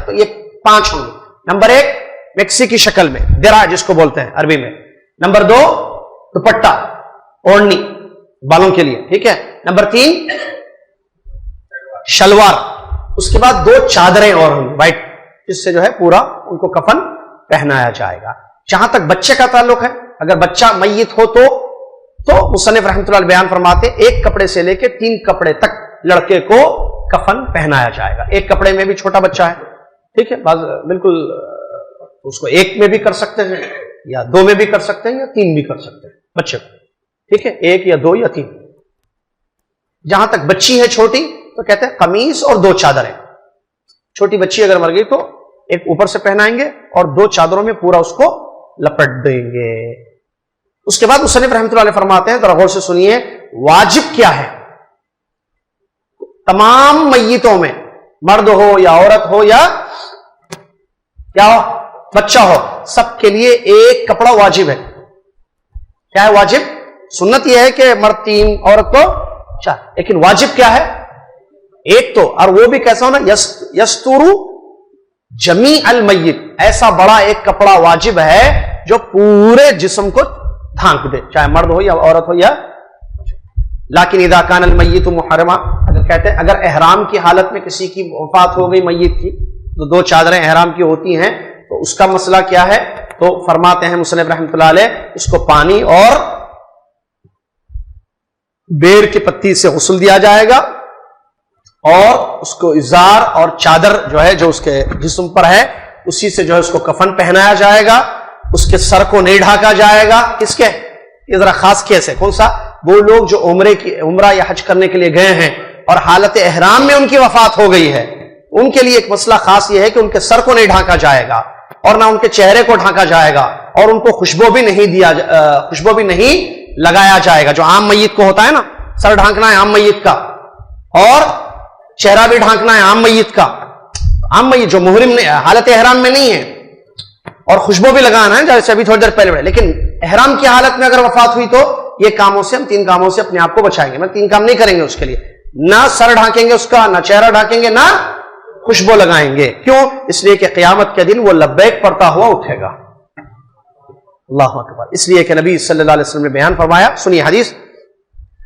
A: تو یہ 5 ہوں گی. نمبر 1 میکسی کی شکل میں, درع جس کو بولتے ہیں عربی میں. نمبر 2 دوپٹہ اوڑھنی بالوں کے لیے. ٹھیک ہے. نمبر 3 شلوار. اس کے بعد 2 چادریں اور ہوں وائٹ, جس سے جو ہے پورا ان کو کفن پہنایا جائے گا. جہاں تک بچے کا تعلق ہے, اگر بچہ میت ہو تو مصنف رحمۃ اللہ علیہ بیان فرماتے 1 کپڑے سے لے کے 3 کپڑے تک لڑکے کو کفن پہنایا جائے گا. 1 کپڑے میں بھی چھوٹا بچہ ہے, ٹھیک ہے, بالکل اس کو 1 میں بھی کر سکتے ہیں یا 2 میں بھی کر سکتے ہیں یا 3 بھی کر سکتے ہیں بچے کو. ٹھیک ہے, 1 یا 2 یا 3. جہاں تک بچی ہے چھوٹی تو کہتے ہیں قمیص اور 2 چادریں. چھوٹی بچی اگر مر گئی تو ایک اوپر سے پہنائیں گے اور 2 چادروں میں پورا اس کو لپٹ دیں گے. اس کے بعد مصنف رحمۃ اللہ علیہ فرماتے ہیں, ذرا غور سے سنیے, واجب کیا ہے تمام میتوں میں, مرد ہو یا عورت ہو یا کیا ہو, بچہ ہو, سب کے لیے 1 کپڑا واجب ہے. کیا ہے واجب؟ سنت یہ ہے کہ مرد 3 عورت کو 4, لیکن واجب کیا ہے؟ 1 تو, اور وہ بھی کیسا ہونا؟ یستورو جمیع المیت, ایسا بڑا 1 کپڑا واجب ہے جو پورے جسم کو ڈھانک دے, چاہے مرد ہو یا عورت ہو یا. لیکن اذا کان المیت محرما, اگر کہتے ہیں اگر احرام کی حالت میں کسی کی وفات ہو گئی میت کی تو 2 چادریں احرام کی ہوتی ہیں, تو اس کا مسئلہ کیا ہے؟ تو فرماتے ہیں مصنف رحمۃ اللہ علیہ اس کو پانی اور بیر کی پتی سے غسل دیا جائے گا, اور اس کو ازار اور چادر جو ہے جو اس کے جسم پر ہے اسی سے جو ہے اس کو کفن پہنایا جائے گا. اس کے سر کو نہیں ڈھانکا جائے گا. کس کے؟ یہ ذرا خاص کیس ہے. کون سا؟ وہ لوگ جو عمرہ یا حج کرنے کے لیے گئے ہیں اور حالت احرام میں ان کی وفات ہو گئی ہے, ان کے لیے ایک مسئلہ خاص یہ ہے کہ ان کے سر کو نہیں ڈھانکا جائے گا اور نہ ان کے چہرے کو ڈھانکا جائے گا, اور ان کو خوشبو بھی نہیں لگایا جائے گا. جو عام میت کو ہوتا ہے نا, سر ڈھانکنا ہے عام میت کا, اور چہرہ بھی ڈھانکنا ہے عام میت کا. عام میت جو محرم حالت احرام میں نہیں ہے, اور خوشبو بھی لگانا ہے جیسے ابھی تھوڑی دیر پہلے بڑھے. لیکن احرام کی حالت میں اگر وفات ہوئی تو یہ کاموں سے, ہم 3 کاموں سے اپنے آپ کو بچائیں گے. میں 3 کام نہیں کریں گے اس کے لیے, نہ سر ڈھانکیں گے اس کا, نہ چہرہ ڈھانکیں گے, نہ خوشبو لگائیں گے. کیوں؟ اس لیے کہ قیامت کے دن وہ لبیک پڑھتا ہوا اٹھے گا. اللہ اکبر. اس لیے کہ نبی صلی اللہ علیہ وسلم نے بیان فرمایا, سنیے حدیث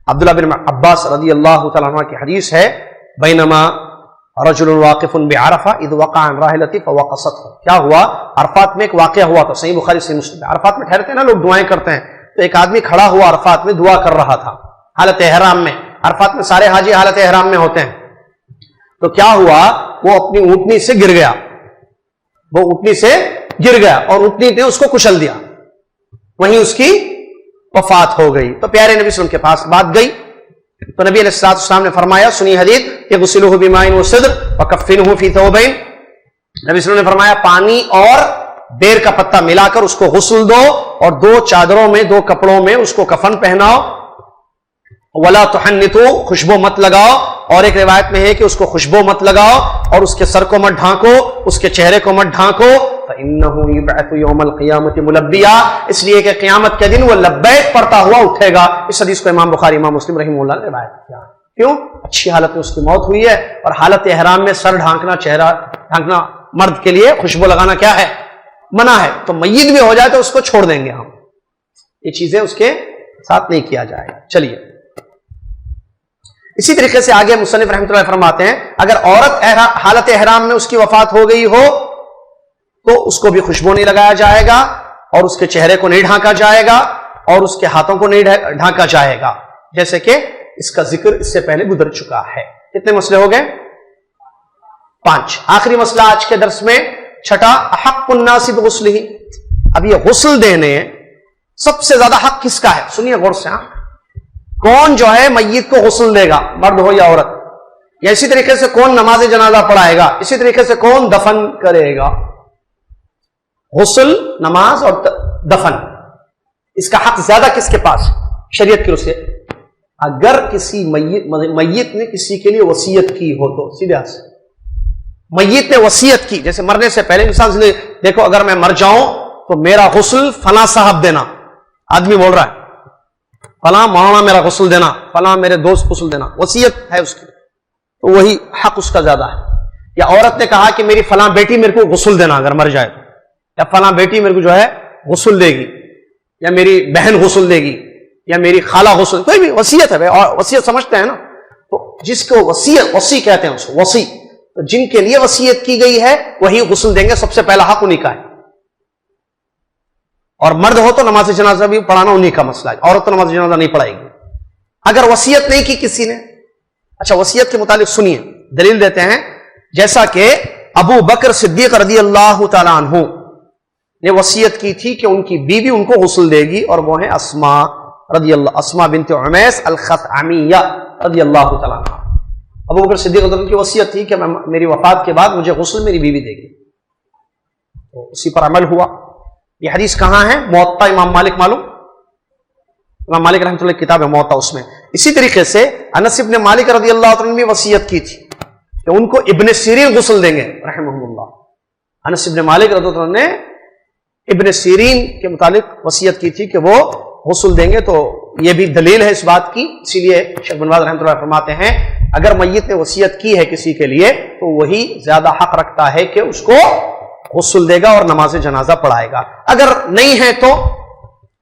A: عبداللہ بن عباس رضی اللہ تعالیٰ عنہ کی حدیث ہے, بینما رجل واقف بعرفہ اذ وقع عن راحلته فوقصته. کیا ہوا؟ عرفات میں ایک واقعہ ہوا تھا, صحیح بخاری صحیح مسلم. عرفات میں ٹھہرتے ہیں نا لوگ, دعائیں کرتے ہیں, تو ایک آدمی کھڑا ہوا عرفات میں دعا کر رہا تھا حالت احرام میں. عرفات میں سارے حاجی حالت احرام میں ہوتے ہیں. تو کیا ہوا, وہ اپنی اونٹنی سے گر گیا, وہ اونٹنی سے گر گیا اور اونٹنی نے اس کو کچل دیا, وہیں اس کی وفات ہو گئی. تو پیارے نبی صلی اللہ علیہ وسلم کے پاس بات گئی, تو نبی علیہ الصلوۃ والسلام نے فرمایا, سنی حدیث, اغسلوہ بماء وصدر وکفنوہ فی ثوبین. نبی صلی اللہ علیہ وسلم نے فرمایا پانی اور بیر کا پتا ملا کر اس کو غسل دو, اور 2 چادروں میں 2 کپڑوں میں اس کو کفن پہناؤ. ولا تحنتوا, خوشبو مت لگاؤ. اور ایک روایت میں ہے کہ اس کو خوشبو مت لگاؤ اور اس کے سر کو مت ڈھانکو, اس کے چہرے کو مت ڈھانکو. فإنه يبعث يوم القيامة ملبيا, اس لیے کہ قیامت کے دن وہ لبیک پڑھتا ہوا اٹھے گا. اس حدیث کو امام بخاری امام مسلم رحمہ اللہ نے روایت کیا. کیوں؟ اچھی حالت میں اس کی موت ہوئی ہے, اور حالت احرام میں سر ڈھانکنا, چہرہ ڈھانکنا مرد کے لیے, خوشبو لگانا کیا ہے؟ منع ہے. تو میت بھی ہو جائے تو اس کو چھوڑ دیں گے ہم, یہ چیزیں اس کے ساتھ نہیں کیا جائے گا. چلیے, اسی طریقے سے آگے مصنف رحمۃ اللہ فرماتے ہیں, اگر عورت حالت احرام میں اس کی وفات ہو گئی ہو تو اس کو بھی خوشبو نہیں لگایا جائے گا, اور اس کے چہرے کو نہیں ڈھانکا جائے گا, اور اس کے ہاتھوں کو نہیں ڈھانکا جائے گا, جیسے کہ اس کا ذکر اس سے پہلے گزر چکا ہے. کتنے مسئلے ہو گئے؟ 5. آخری مسئلہ آج کے درس میں چھٹا, احق الناس بغسلہ. اب یہ غسل دینے سب سے زیادہ حق کس کا ہے؟ سنیے غور سے. کون جو ہے میت کو غسل دے گا, مرد ہو یا عورت؟ یا اسی طریقے سے کون نماز جنازہ پڑھائے گا؟ اسی طریقے سے کون دفن کرے گا؟ غسل, نماز اور دفن, اس کا حق زیادہ کس کے پاس شریعت کی روح سے؟ اگر کسی میت نے کسی کے لیے وصیت کی ہو تو سیدھے ہاتھ سے میت نے وصیت کی, جیسے مرنے سے پہلے انسان سے دیکھو اگر میں مر جاؤں تو میرا غسل فلاں صاحب دینا. آدمی بول رہا ہے فلاں مولانا میرا غسل دینا, فلاں میرے دوست غسل دینا, وصیت ہے اس کی, تو وہی حق اس کا زیادہ ہے. یا عورت نے کہا کہ میری فلاں بیٹی میرے کو غسل دینا اگر مر جائے تو, یا فلاں بیٹی میرے کو جو ہے غسل دے گی, یا میری بہن غسل دے گی, یا میری خالہ غسل, کوئی بھی وصیت ہے. وصیت سمجھتے ہیں نا, تو جس کو وصیت وصی کہتے ہیں اس کو وصی, تو جن کے لیے وصیت کی گئی ہے وہی غسل دیں گے. سب سے پہلا حق انہی کا ہے. اور مرد ہو تو نماز جنازہ بھی پڑھانا انہی کا مسئلہ ہے, عورت تو نماز جنازہ نہیں پڑھائے گی اگر وصیت نہیں کی کسی نے. اچھا, وصیت کے متعلق سنیے, دلیل دیتے ہیں. جیسا کہ ابو بکر صدیق رضی اللہ تعالیٰ عنہ نے وصیت کی تھی کہ ان کی بیوی ان کو غسل دے گی, اور وہ ہیں اسماء بنت عمیس الخثعمیہ رضی اللہ تعالیٰ عنہ. ابو بکر صدیق رضی اللہ عنہ کی وصیت تھی کہ میری وفات کے بعد مجھے غسل میری بیوی دے گی, تو اسی پر عمل ہوا. یہ حدیث کہاں ہے؟ موطا امام مالک, معلوم امام مالک رحمۃ اللہ کی کتاب ہے موطا, اس میں. اسی طریقے سے انس بن مالک رضی اللہ عنہ نے بھی وصیت کی تھی کہ ان کو ابن سیرین غسل دیں گے رحمہ اللہ. انس بن مالک رضی اللہ عنہ نے ابن سیرین کے متعلق وصیت کی تھی کہ وہ غسل دیں گے, تو یہ بھی دلیل ہے اس بات کی. اسی لیے شیخ بن باز رحمۃ اللہ فرماتے ہیں اگر میت نے وصیت کی ہے کسی کے لیے تو وہی زیادہ حق رکھتا ہے کہ اس کو غسل دے گا اور نماز جنازہ پڑھائے گا. اگر نہیں ہے تو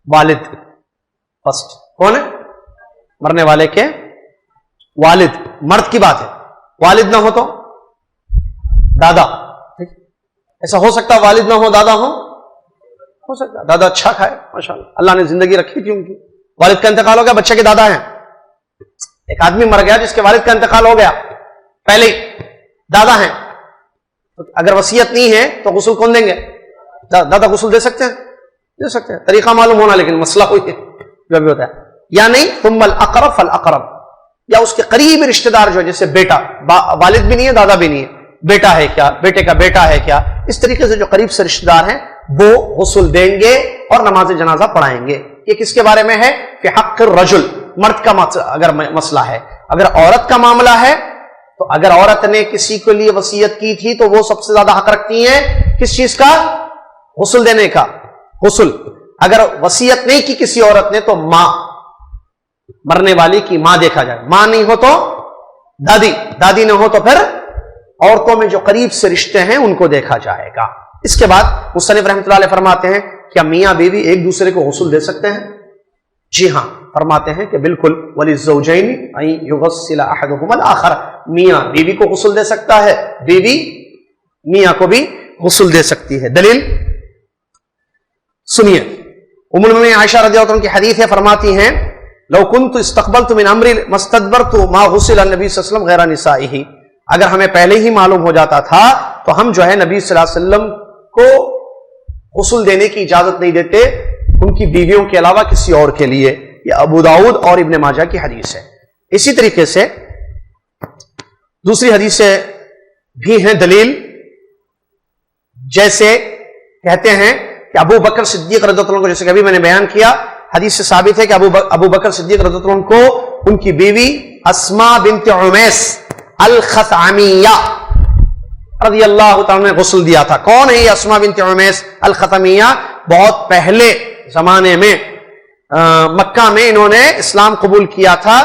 A: والد فرسٹ. کون ہے؟ مرنے والے کے والد, مرد کی بات ہے. والد نہ ہو تو دادا. ایسا ہو سکتا والد نہ ہو دادا ہو سکتا. دادا اچھا کھائے ماشاءاللہ, اللہ نے زندگی رکھی تھی ان کی, والد کا انتقال ہو گیا, بچے کے دادا ہیں. ایک آدمی مر گیا جس کے والد کا انتقال ہو گیا, پہلے ہی دادا ہیں, اگر وصیت نہیں ہے تو غسل کون دیں گے؟ دادا غسل دے سکتے ہیں؟ دے سکتے ہیں, طریقہ معلوم ہونا, لیکن مسئلہ ہوئی ہے جو بھی ہوتا ہے. یا نہیں, ثم الاقرب فالاقرب, یا اس کے قریب رشتہ دار جو جیسے بیٹا, والد بھی نہیں ہے دادا بھی نہیں ہے, بیٹا ہے کیا, بیٹے کا بیٹا ہے کیا, اس طریقے سے جو قریب سے رشتہ دار ہیں وہ غسل دیں گے اور نماز جنازہ پڑھائیں گے. یہ کس کے بارے میں ہے؟ کہ حق الرجل، مرد کا اگر مسئلہ ہے، اگر عورت کا معاملہ ہے تو اگر عورت نے کسی کے لیے وصیت کی تھی تو وہ سب سے زیادہ حق رکھتی ہیں کس چیز کا؟ غسل دینے کا، غسل۔ اگر وصیت نہیں کی کسی عورت نے تو ماں، مرنے والی کی ماں دیکھا جائے، ماں نہیں ہو تو دادی، دادی نہ ہو تو پھر عورتوں میں جو قریب سے رشتے ہیں ان کو دیکھا جائے گا۔ اس کے بعد مصنف رحمۃ اللہ علیہ فرماتے ہیں کیا میاں بیوی ایک دوسرے کو غسل دے سکتے ہیں؟ جی ہاں، فرماتے ہیں کہ بالکل، وَلِلزَّوْجَيْنِ أَن يُغَسِّلَ أَحَدُهُمَا الْآخَرَ، میاں بیوی کو غسل دے سکتا ہے، بیوی میاں کو بھی غسل دے سکتی ہے۔ دلیل سنیے، ام المؤمنین عائشہ رضی اللہ عنہ کی حدیث ہے، فرماتی ہیں لو كنت استقبلت من امری ما استدبرت ما غسل النبی صلی اللہ علیہ وسلم غیر نسائه، اگر ہمیں پہلے ہی معلوم ہو جاتا تھا تو ہم جو ہے نبی صلی اللہ علیہ وسلم کو غسل دینے کی اجازت نہیں دیتے ان کی بیویوں کے علاوہ کسی اور کے لیے۔ یہ ابو داؤد اور ابن ماجہ کی حدیث ہے۔ اسی طریقے سے دوسری حدیثیں بھی ہیں دلیل، جیسے کہتے ہیں کہ ابو بکر صدیق رضی اللہ عنہ کو، جیسے کہ ابھی میں نے بیان کیا، حدیث سے ثابت ہے کہ ابو بکر صدیق رضی اللہ عنہ کو ان کی بیوی اسماء بنت عمیس الخثعمیہ رضی اللہ تعالیٰ نے غسل دیا تھا۔ کون ہے یہ اسماء بنت عمیس الخثعمیہ؟ بہت پہلے زمانے میں مکہ میں انہوں نے اسلام قبول کیا تھا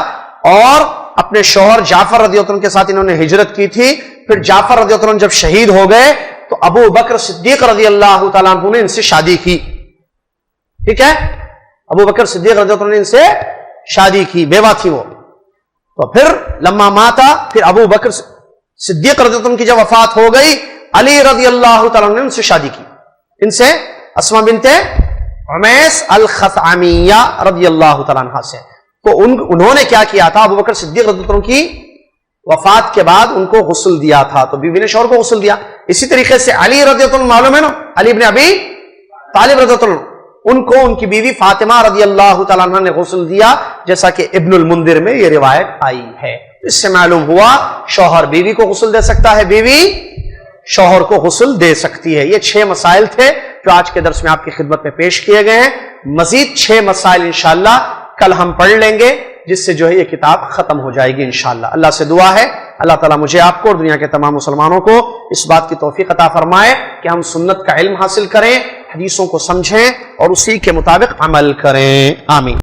A: اور اپنے شوہر جعفر رضی اللہ عنہ کے ساتھ انہوں نے ہجرت کی تھی۔ پھر جعفر رضی اللہ عنہ جب شہید ہو گئے تو ابو بکر صدیق رضی اللہ تعالیٰ عنہ نے ان سے شادی کی، ٹھیک ہے، ابو بکر صدیق رضی اللہ عنہ نے ان سے شادی کی، بیوہ تھی وہ۔ تو پھر لما ماتا، پھر ابو بکر صدیق رضی اللہ عنہ کی جب وفات ہو گئی، علی رضی اللہ تعالیٰ عنہ نے ان سے شادی کی، ان سے اسماء بنت عمیس الخثعمیہ رضی اللہ تعالیٰ عنہ سے۔ تو انہوں نے کیا کیا تھا؟ ابو بکر صدیق رضی اللہ عنہ کی وفات کے بعد ان کو غسل دیا تھا، تو بیوی نے شوہر کو غسل دیا۔ اسی طریقے سے علی رضی اللہ عنہ، معلوم ہے نا، علی بن ابی طالب رضی اللہ عنہ، ان کو ان کی بیوی فاطمہ رضی اللہ تعالیٰ عنہ نے غسل دیا، جیسا کہ ابن المنذر میں یہ روایت آئی ہے۔ اس سے معلوم ہوا شوہر بیوی کو غسل دے سکتا ہے، بیوی شوہر کو غسل دے سکتی ہے۔ یہ 6 مسائل تھے جو آج کے درس میں آپ کی خدمت میں پیش کیے گئے ہیں۔ مزید 6 مسائل انشاءاللہ کل ہم پڑھ لیں گے، جس سے جو ہے یہ کتاب ختم ہو جائے گی انشاءاللہ۔ اللہ سے دعا ہے اللہ تعالیٰ مجھے، آپ کو اور دنیا کے تمام مسلمانوں کو اس بات کی توفیق عطا فرمائے کہ ہم سنت کا علم حاصل کریں، حدیثوں کو سمجھیں اور اسی کے مطابق عمل کریں۔ آمین۔